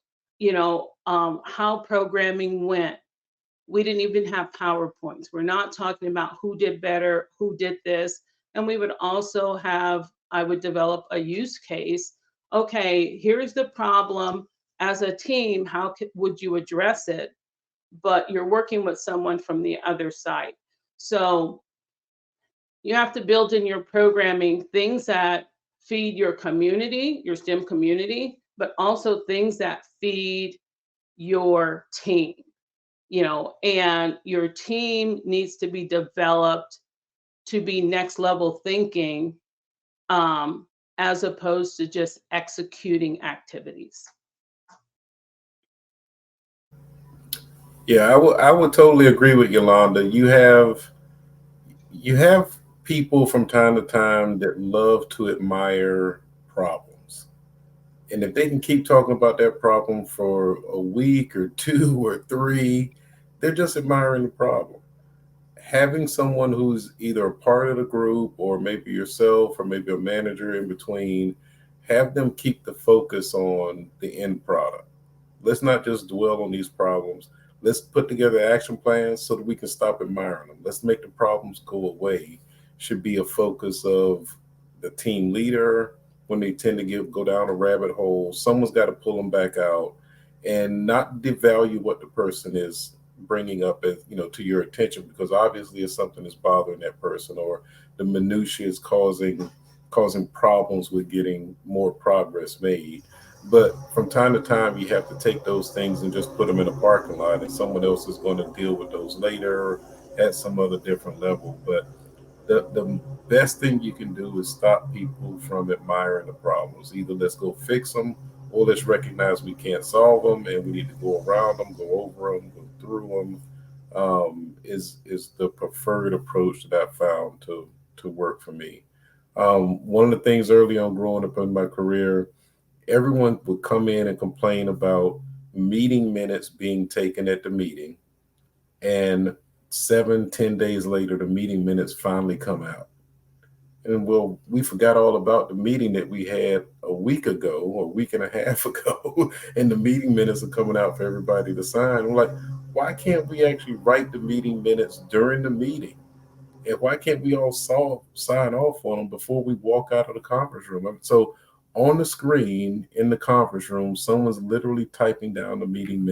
how programming went. We didn't even have PowerPoints. We're not talking about who did better, who did this. And we would also have, I would develop a use case. Okay, here's the problem. As a team, how would you address it? But you're working with someone from the other side. So you have to build in your programming things that feed your community, your STEM community, but also things that feed your team, and your team needs to be developed to be next level thinking, as opposed to just executing activities. Yeah, I would totally agree with Yolanda. You have people from time to time that love to admire problems. And if they can keep talking about that problem for a week or two or three, they're just admiring the problem. Having someone who's either a part of the group or maybe yourself or maybe a manager in between, have them keep the focus on the end product. Let's not just dwell on these problems. Let's put together action plans so that we can stop admiring them. Let's make the problems go away. Should be a focus of the team leader when they tend to go down a rabbit hole. Someone's got to pull them back out and not devalue what the person is bringing up as to your attention, because obviously it's something that's bothering that person, or the minutia is causing problems with getting more progress made. But from time to time, you have to take those things and just put them in a parking lot, and someone else is going to deal with those later at some other different level. But the best thing you can do is stop people from admiring the problems. Either let's go fix them, or let's recognize we can't solve them and we need to go around them, go over them, go through them. Is the preferred approach that I found to work for me. One of the things early on growing up in my career, everyone would come in and complain about meeting minutes being taken at the meeting, and 7, 10 days later the meeting minutes finally come out, and well, we forgot all about the meeting that we had a week ago or a week and a half ago, and the meeting minutes are coming out for everybody to sign. We're like, why can't we actually write the meeting minutes during the meeting? And why can't we all sign off on them before we walk out of the conference room? So on the screen in the conference room, someone's literally typing down the meeting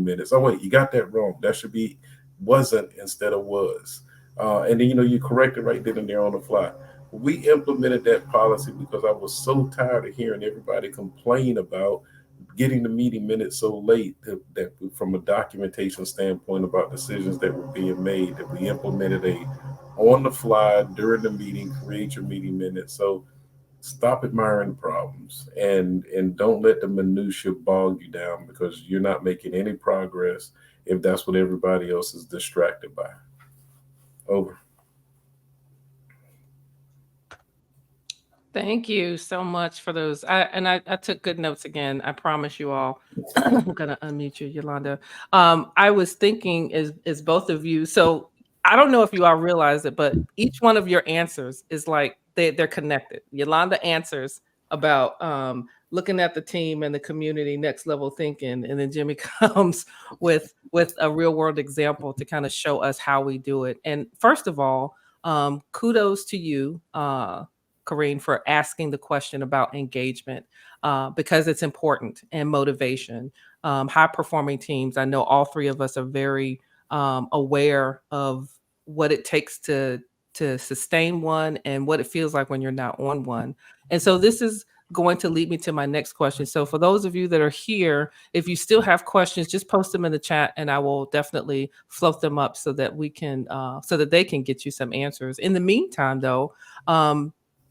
minutes. Oh wait, you got that wrong. That should be wasn't instead of was. And then you correct it right then and there on the fly. We implemented that policy because I was so tired of hearing everybody complain about getting the meeting minutes so late that from a documentation standpoint about decisions that were being made, that we implemented a on the fly during the meeting, create your meeting minutes. So stop admiring problems, and don't let the minutia bog you down, because you're not making any progress if that's what everybody else is distracted by. Over. Thank you so much for those. I took good notes again. I promise you all. I'm gonna unmute you, Yolanda. I was thinking is both of you. So I don't know if you all realize it, but each one of your answers is like they're connected. Yolanda answers about looking at the team and the community, next level thinking, and then Jimmy comes with a real world example to kind of show us how we do it. And first of all, kudos to you, Corrine, for asking the question about engagement, because it's important, and motivation. High performing teams, I know all three of us are very aware of what it takes to sustain one and what it feels like when you're not on one. And so this is going to lead me to my next question. So for those of you that are here, if you still have questions, just post them in the chat and I will definitely float them up so that we can so that they can get you some answers. In the meantime, though,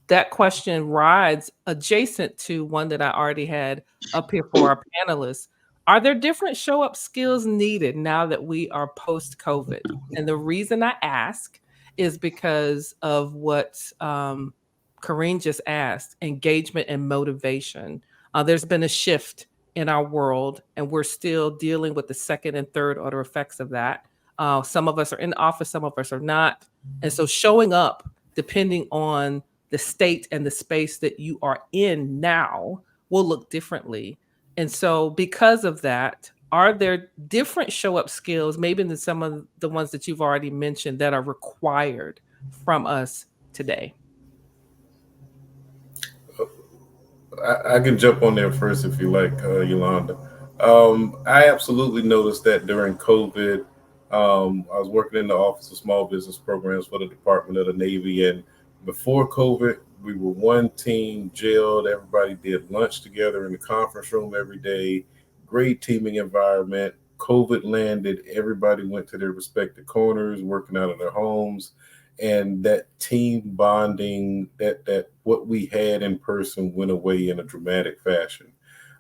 that question rides adjacent to one that I already had up here for our panelists. Are there different show up skills needed now that we are post COVID? And the reason I ask is because of what Corrine just asked, engagement and motivation. There's been a shift in our world, and we're still dealing with the second and third order effects of that. Some of us are in the office, some of us are not. And so showing up, depending on the state and the space that you are in now, will look differently. And so, because of that, are there different show up skills, maybe than some of the ones that you've already mentioned, that are required from us today? I can jump on there first if you like, Yolanda. I absolutely noticed that during COVID, I was working in the Office of Small Business Programs for the Department of the Navy. And before COVID, we were one team, gelled. Everybody did lunch together in the conference room every day. Great teaming environment. COVID landed. Everybody went to their respective corners, working out of their homes, and that team bonding, that what we had in person went away in a dramatic fashion.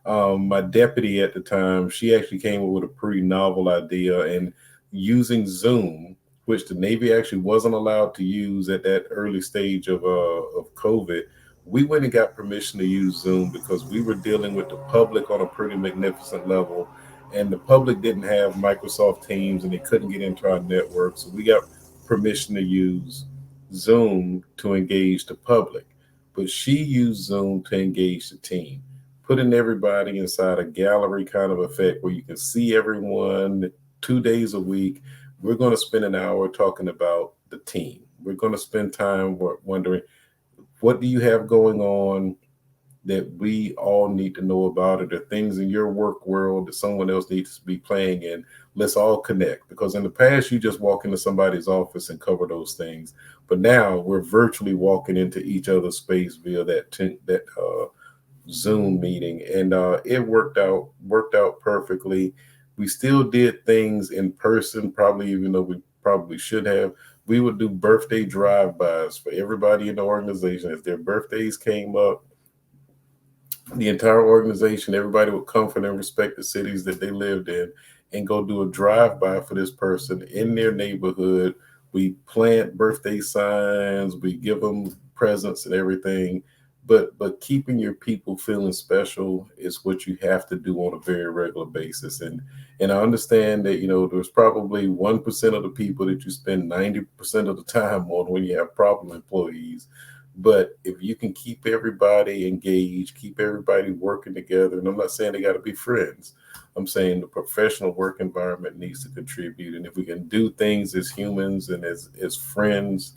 My deputy at the time, she actually came up with a pretty novel idea, and using Zoom, which the Navy actually wasn't allowed to use at that early stage of COVID. We went and got permission to use Zoom because we were dealing with the public on a pretty magnificent level, and the public didn't have Microsoft Teams and they couldn't get into our network. So we got permission to use Zoom to engage the public. But she used Zoom to engage the team, putting everybody inside a gallery kind of effect where you can see everyone 2 days a week. We're going to spend an hour talking about the team. We're going to spend time wondering, what do you have going on that we all need to know about? Are there things in your work world that someone else needs to be playing in? Let's all connect, because in the past you just walk into somebody's office and cover those things, but now we're virtually walking into each other's space via that Zoom meeting, and it worked out perfectly. We still did things in person, probably, even though we probably should have. We would do birthday drive-bys for everybody in the organization. As their birthdays came up, the entire organization, everybody would come from their respective cities that they lived in and go do a drive-by for this person in their neighborhood. We plant birthday signs, we give them presents and everything. But keeping your people feeling special is what you have to do on a very regular basis. And I understand that, there's probably 1% of the people that you spend 90% of the time on when you have problem employees. But if you can keep everybody engaged, keep everybody working together, and I'm not saying they got to be friends. I'm saying the professional work environment needs to contribute. And if we can do things as humans and as friends,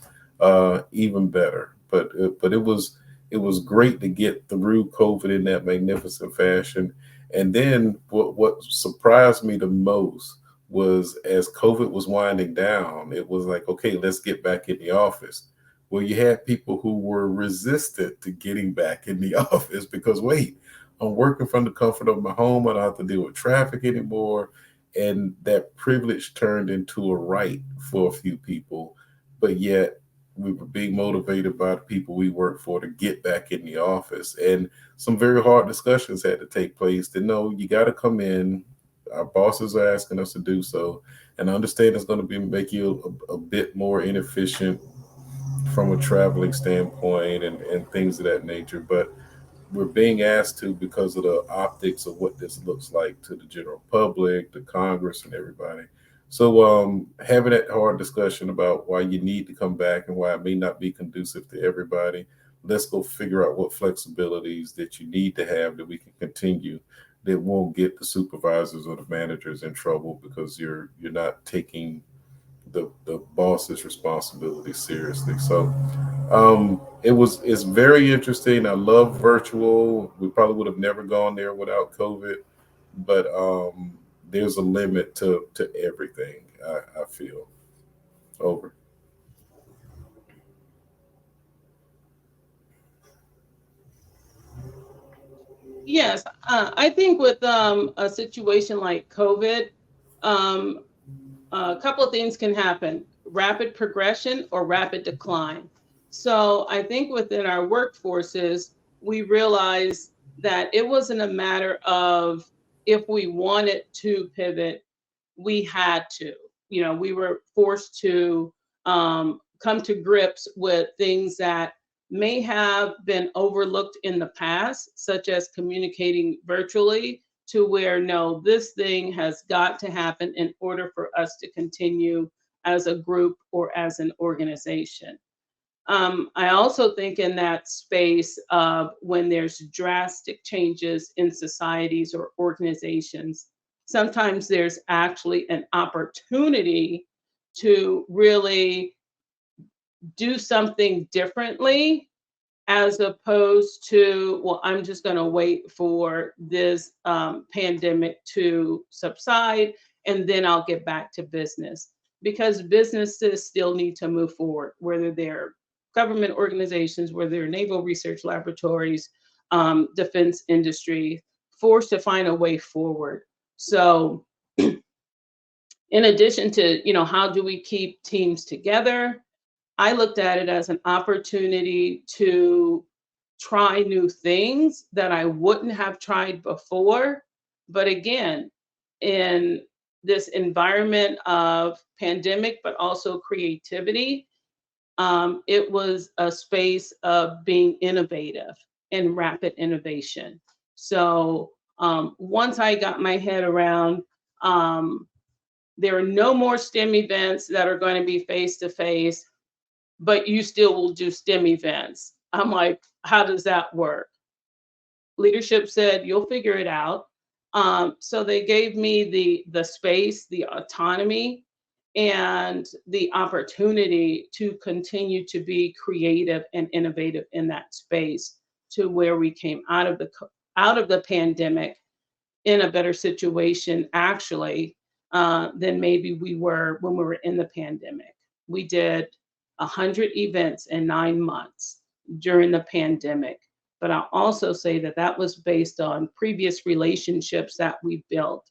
even better. But it was great to get through COVID in that magnificent fashion. And then what surprised me the most was, as COVID was winding down, it was like, okay, let's get back in the office. Well, you had people who were resistant to getting back in the office because, wait, I'm working from the comfort of my home. I don't have to deal with traffic anymore. And that privilege turned into a right for a few people. But yet we were being motivated by the people we work for to get back in the office. And some very hard discussions had to take place to know, you got to come in. Our bosses are asking us to do so. And I understand it's going to make you a bit more inefficient from a traveling standpoint and things of that nature. But we're being asked to, because of the optics of what this looks like to the general public, the Congress, and everybody. So having that hard discussion about why you need to come back and why it may not be conducive to everybody. Let's go figure out what flexibilities that you need to have that we can continue, that won't get the supervisors or the managers in trouble because you're not taking the boss's responsibility seriously. So it's very interesting. I love virtual. We probably would have never gone there without COVID, but there's a limit to everything. I feel. Over. Yes, I think with a situation like COVID, um, a couple of things can happen: rapid progression or rapid decline. So I think within our workforces, we realized that it wasn't a matter of if we wanted to pivot, we had to. We were forced to come to grips with things that may have been overlooked in the past, such as communicating virtually, to where no, this thing has got to happen in order for us to continue as a group or as an organization. I also think in that space of when there's drastic changes in societies or organizations, sometimes there's actually an opportunity to really do something differently, as opposed to, well, I'm just going to wait for this pandemic to subside and then I'll get back to business. Because businesses still need to move forward, whether they're government organizations, whether they're naval research laboratories, defense industry, forced to find a way forward. So, in addition to, how do we keep teams together? I looked at it as an opportunity to try new things that I wouldn't have tried before. But again, in this environment of pandemic, but also creativity, it was a space of being innovative and rapid innovation. So once I got my head around, there are no more STEM events that are going to be face to face, but you still will do STEM events. I'm like, how does that work? Leadership said, you'll figure it out. So they gave me the space, the autonomy, and the opportunity to continue to be creative and innovative in that space, to where we came out of the pandemic in a better situation, actually, than maybe we were when we were in the pandemic. We did 100 events in 9 months during the pandemic. But I'll also say that that was based on previous relationships that we built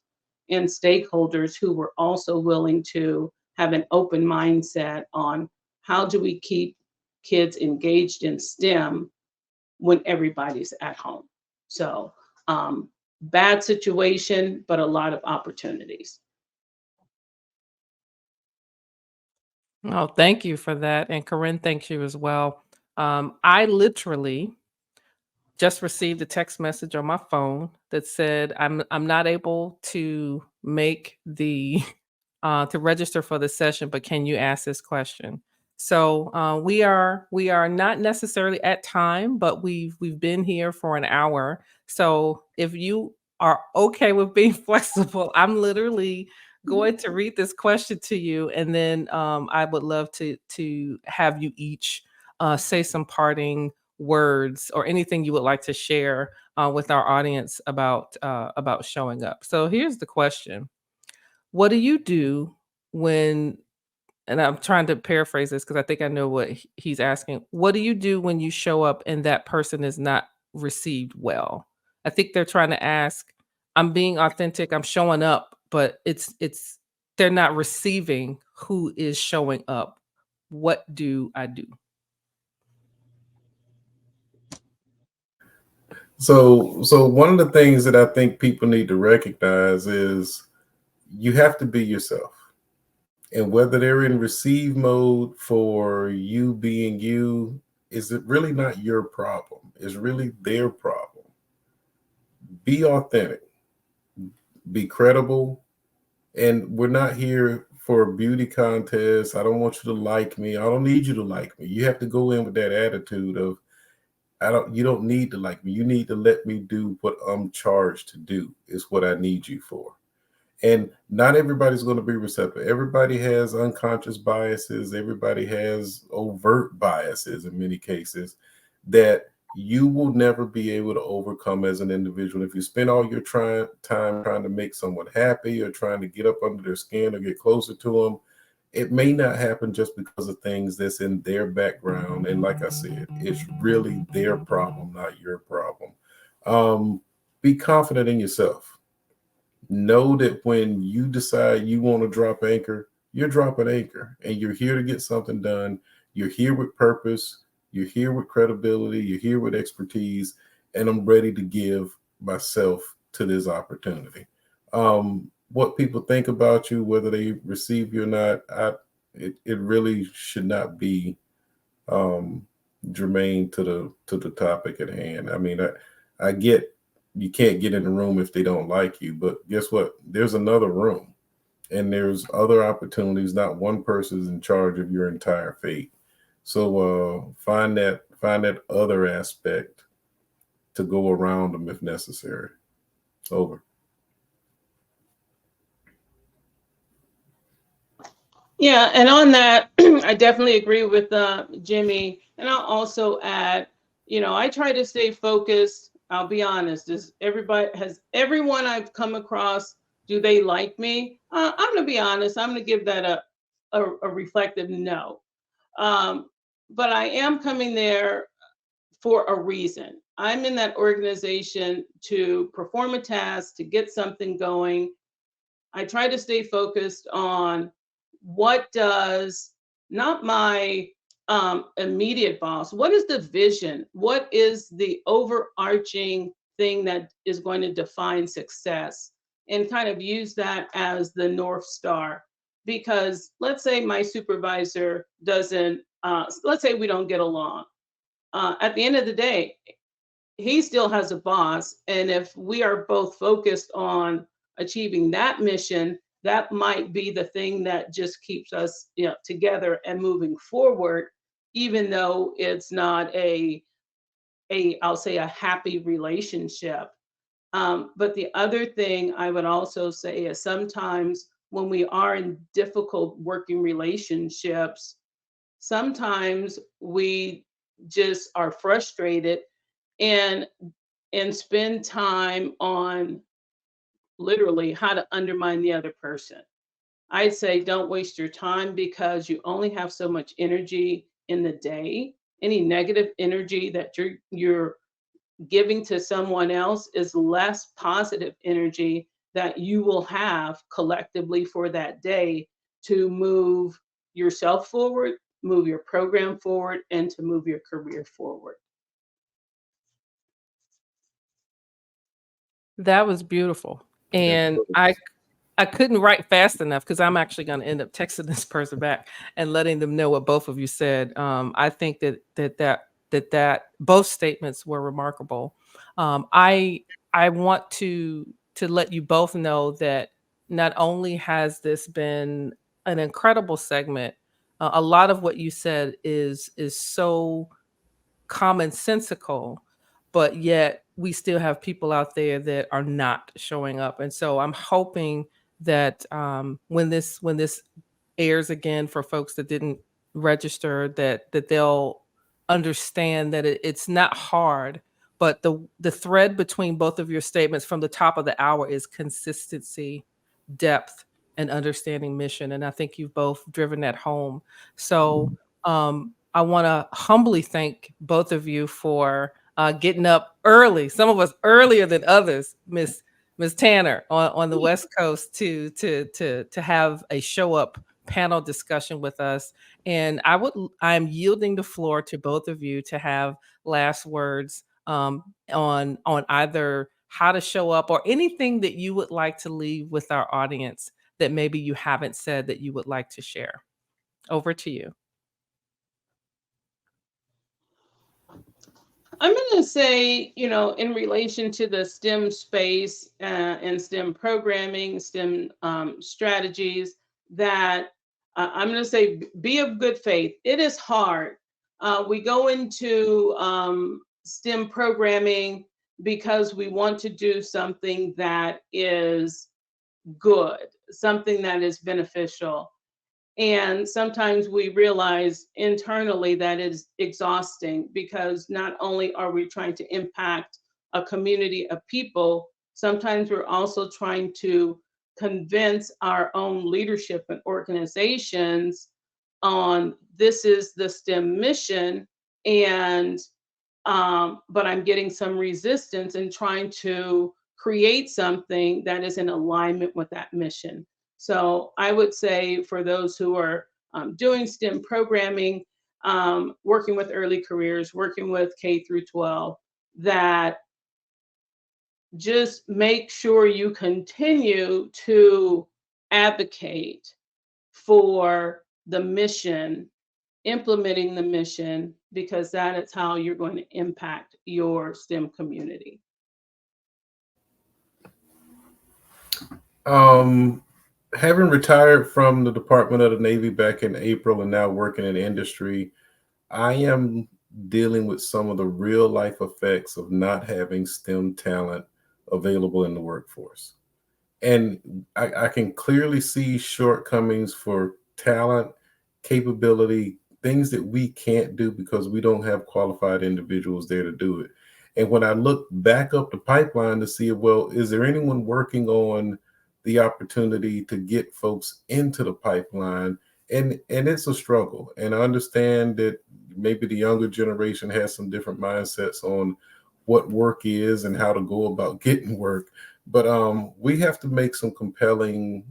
and stakeholders who were also willing to have an open mindset on how do we keep kids engaged in STEM when everybody's at home. So, bad situation, but a lot of opportunities. Oh, thank you for that. And Corinne, thanks you as well. I literally just received a text message on my phone that said I'm not able to make the to register for the session, but can you ask this question? So we are not necessarily at time, but we've been here for an hour. So if you are okay with being flexible, I'm literally going to read this question to you, and then I would love to have you each say some parting words or anything you would like to share with our audience about showing up. So here's the question: what do you do when, and I'm trying to paraphrase this because I think I know what he's asking. What do you do when you show up and that person is not received well? I think they're trying to ask, I'm being authentic, I'm showing up, but it's they're not receiving who is showing up. What do I do? So one of the things that I think people need to recognize is you have to be yourself. And whether they're in receive mode for you being you, is it really not your problem? It's really their problem. Be authentic, be credible. And we're not here for a beauty contest. I don't want you to like me. I don't need you to like me. You have to go in with that attitude of, you don't need to like me. You need to let me do what I'm charged to do, is what I need you for. And not everybody's going to be receptive. Everybody has unconscious biases. Everybody has overt biases in many cases that you will never be able to overcome as an individual. If you spend all your time trying to make someone happy or trying to get up under their skin or get closer to them, it may not happen just because of things that's in their background. And like I said, it's really their problem, not your problem. Be confident in yourself. Know that when you decide you want to drop anchor, you're dropping anchor and you're here to get something done. You're here with purpose. You're here with credibility. You're here with expertise. And I'm ready to give myself to this opportunity. What people think about you, whether they receive you or not, it really should not be germane to the topic at hand. I mean, I get you can't get in the room if they don't like you, but guess what? There's another room and there's other opportunities. Not one person is in charge of your entire fate. So find that other aspect to go around them if necessary. Over. Yeah, and on that, I definitely agree with Jimmy. And I'll also add, I try to stay focused. I'll be honest. Has everyone I've come across, do they like me? I'm gonna be honest. I'm gonna give that a reflective no. Um, but I am coming there for a reason. I'm in that organization to perform a task, to get something going. I try to stay focused on what does not my immediate boss, what is the vision? What is the overarching thing that is going to define success? And kind of use that as the North Star. Because let's say my supervisor doesn't, let's say we don't get along. At the end of the day, he still has a boss. And if we are both focused on achieving that mission, that might be the thing that just keeps us, together and moving forward, even though it's not I'll say a happy relationship. But the other thing I would also say is sometimes when we are in difficult working relationships, sometimes we just are frustrated and spend time on literally how to undermine the other person. I'd say don't waste your time because you only have so much energy in the day. Any negative energy that you're giving to someone else is less positive energy that you will have collectively for that day to move yourself forward, move your program forward, and to move your career forward. That was beautiful. Yeah. And I couldn't write fast enough because I'm actually going to end up texting this person back and letting them know what both of you said. I think that both statements were remarkable. I want to let you both know that not only has this been an incredible segment, a lot of what you said is so commonsensical, but yet we still have people out there that are not showing up. And so I'm hoping that when this airs again for folks that didn't register, that they'll understand that it's not hard, but the thread between both of your statements from the top of the hour is consistency, depth, and understanding mission. And I think you've both driven that home. So I want to humbly thank both of you for getting up early. Some of us earlier than others, Miss Tanner on the West Coast to have a show up panel discussion with us. And I'm yielding the floor to both of you to have last words on either how to show up or anything that you would like to leave with our audience that maybe you haven't said that you would like to share. Over to you. I'm going to say, in relation to the STEM space and STEM programming, STEM strategies, that I'm going to say be of good faith. It is hard. We go into STEM programming because we want to do something that is good, something that is beneficial. And sometimes we realize internally that is exhausting because not only are we trying to impact a community of people, sometimes we're also trying to convince our own leadership and organizations on this is the STEM mission. And but I'm getting some resistance in trying to create something that is in alignment with that mission. So I would say for those who are doing STEM programming, working with early careers, working with K through 12, that just make sure you continue to advocate for the mission, implementing the mission, because that is how you're going to impact your STEM community. Having retired from the Department of the Navy back in April and now working in industry, I am dealing with some of the real life effects of not having STEM talent available in the workforce. And I can clearly see shortcomings for talent, capability, things that we can't do because we don't have qualified individuals there to do it. And when I look back up the pipeline to see, well, is there anyone working on the opportunity to get folks into the pipeline? And it's a struggle. And I understand that maybe the younger generation has some different mindsets on what work is and how to go about getting work. But we have to make some compelling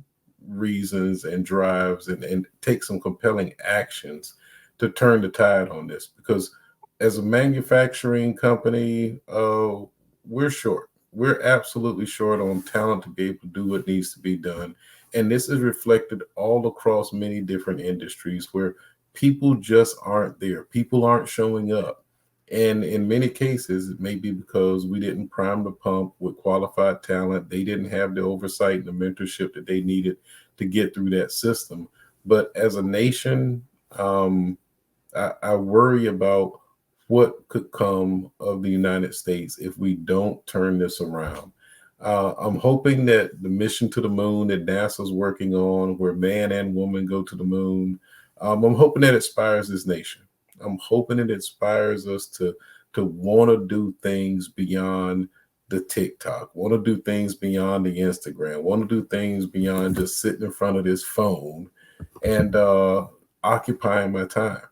reasons and drives and take some compelling actions to turn the tide on this. Because as a manufacturing company, we're short. We're absolutely short on talent to be able to do what needs to be done. And this is reflected all across many different industries where people just aren't there. People aren't showing up. And in many cases, it may be because we didn't prime the pump with qualified talent. They didn't have the oversight and the mentorship that they needed to get through that system. But as a nation, I worry about what could come of the United States if we don't turn this around. I'm hoping that the mission to the moon that NASA's working on, where man and woman go to the moon, I'm hoping that inspires this nation. I'm hoping it inspires us to want to do things beyond the TikTok, want to do things beyond the Instagram, want to do things beyond just sitting in front of this phone and occupying my time.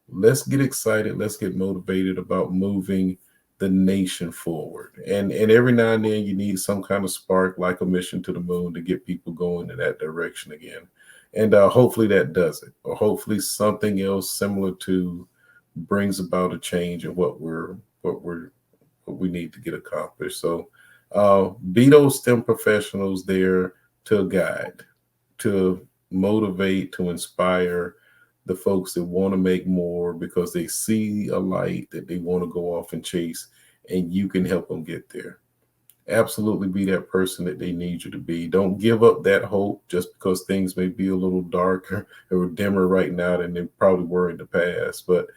Let's get excited. Let's get motivated about moving the nation forward. And every now and then you need some kind of spark like a mission to the moon to get people going in that direction again. And hopefully that does it, or hopefully something else similar to brings about a change in what we need to get accomplished. So be those STEM professionals there to guide, to motivate, to inspire the folks that want to make more because they see a light that they want to go off and chase, and you can help them get there. Absolutely be that person that they need you to be. Don't give up that hope just because things may be a little darker or dimmer right now than they probably were in the past. But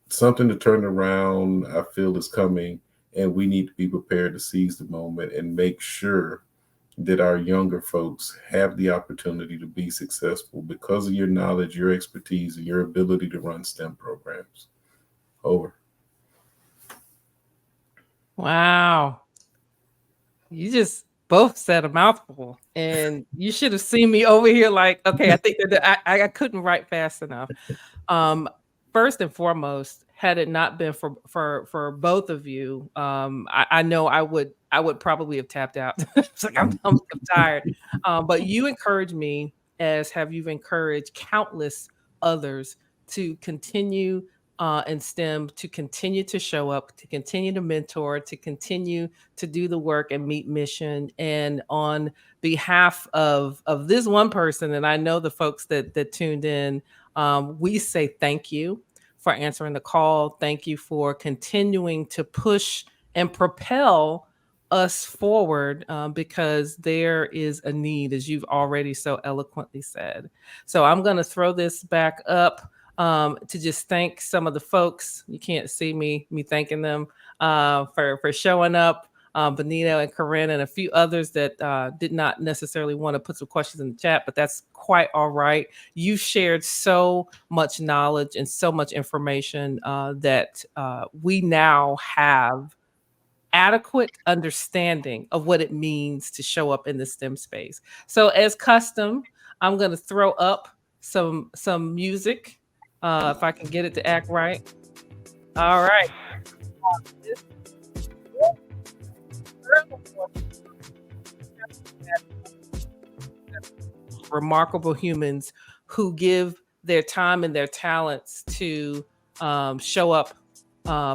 something to turn around, I feel, is coming, and we need to be prepared to seize the moment and make sure that our younger folks have the opportunity to be successful because of your knowledge, your expertise, and your ability to run STEM programs. Over. Wow. You just both said a mouthful, and you should have seen me over here like, okay, I think that I couldn't write fast enough. First and foremost, had it not been for both of you, I know I would probably have tapped out. It's like I'm tired. But you encourage me, as have you encouraged countless others to continue in STEM, to continue to show up, to continue to mentor, to continue to do the work and meet mission. And on behalf of this one person, and I know the folks that tuned in, we say thank you for answering the call. Thank you for continuing to push and propel us forward because there is a need, as you've already so eloquently said. So I'm going to throw this back up to just thank some of the folks. You can't see me thanking them for showing up. Benito and Corinne and a few others that did not necessarily want to put some questions in the chat, but that's quite all right. You shared so much knowledge and so much information that we now have adequate understanding of what it means to show up in the STEM space. So as custom, I'm going to throw up some music if I can get it to act right. All right. Remarkable humans who give their time and their talents to show up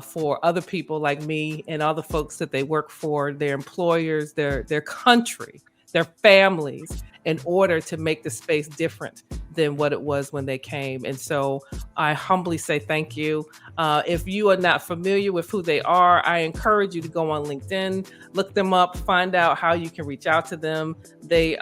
for other people like me and other folks that they work for, their employers, their country, their families, in order to make the space different than what it was when they came. And so I humbly say thank you. If you are not familiar with who they are, I encourage you to go on LinkedIn, look them up, find out how you can reach out to them. They,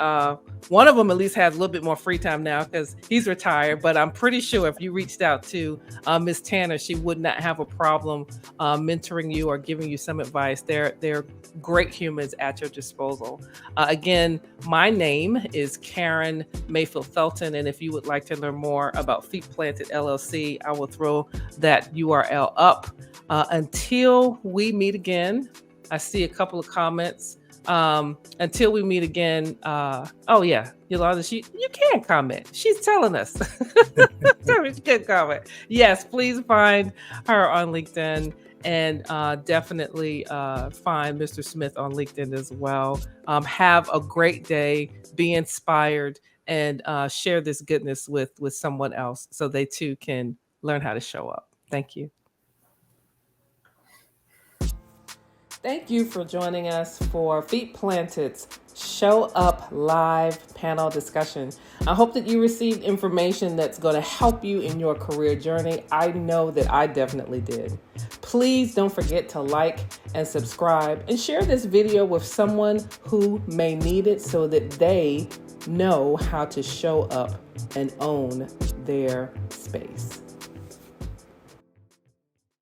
one of them at least has a little bit more free time now because he's retired, but I'm pretty sure if you reached out to Ms. Tanner, she would not have a problem mentoring you or giving you some advice. They're great humans at your disposal. Again, my name is Karen Mayfield Felton, and if you would like to learn more about Feet Planted LLC, I will throw that URL up. Until we meet again, I see a couple of comments. Until we meet again, oh yeah, Yolanda, you can comment. She's telling us. She can comment. Yes, please find her on LinkedIn, and definitely find Mr. Smith on LinkedIn as well. Have a great day, be inspired, and share this goodness with someone else so they too can learn how to show up. Thank you. Thank you for joining us for Feet Planted's Show Up Live panel discussion. I hope that you received information that's going to help you in your career journey. I know that I definitely did. Please don't forget to like and subscribe and share this video with someone who may need it so that they know how to show up and own their space.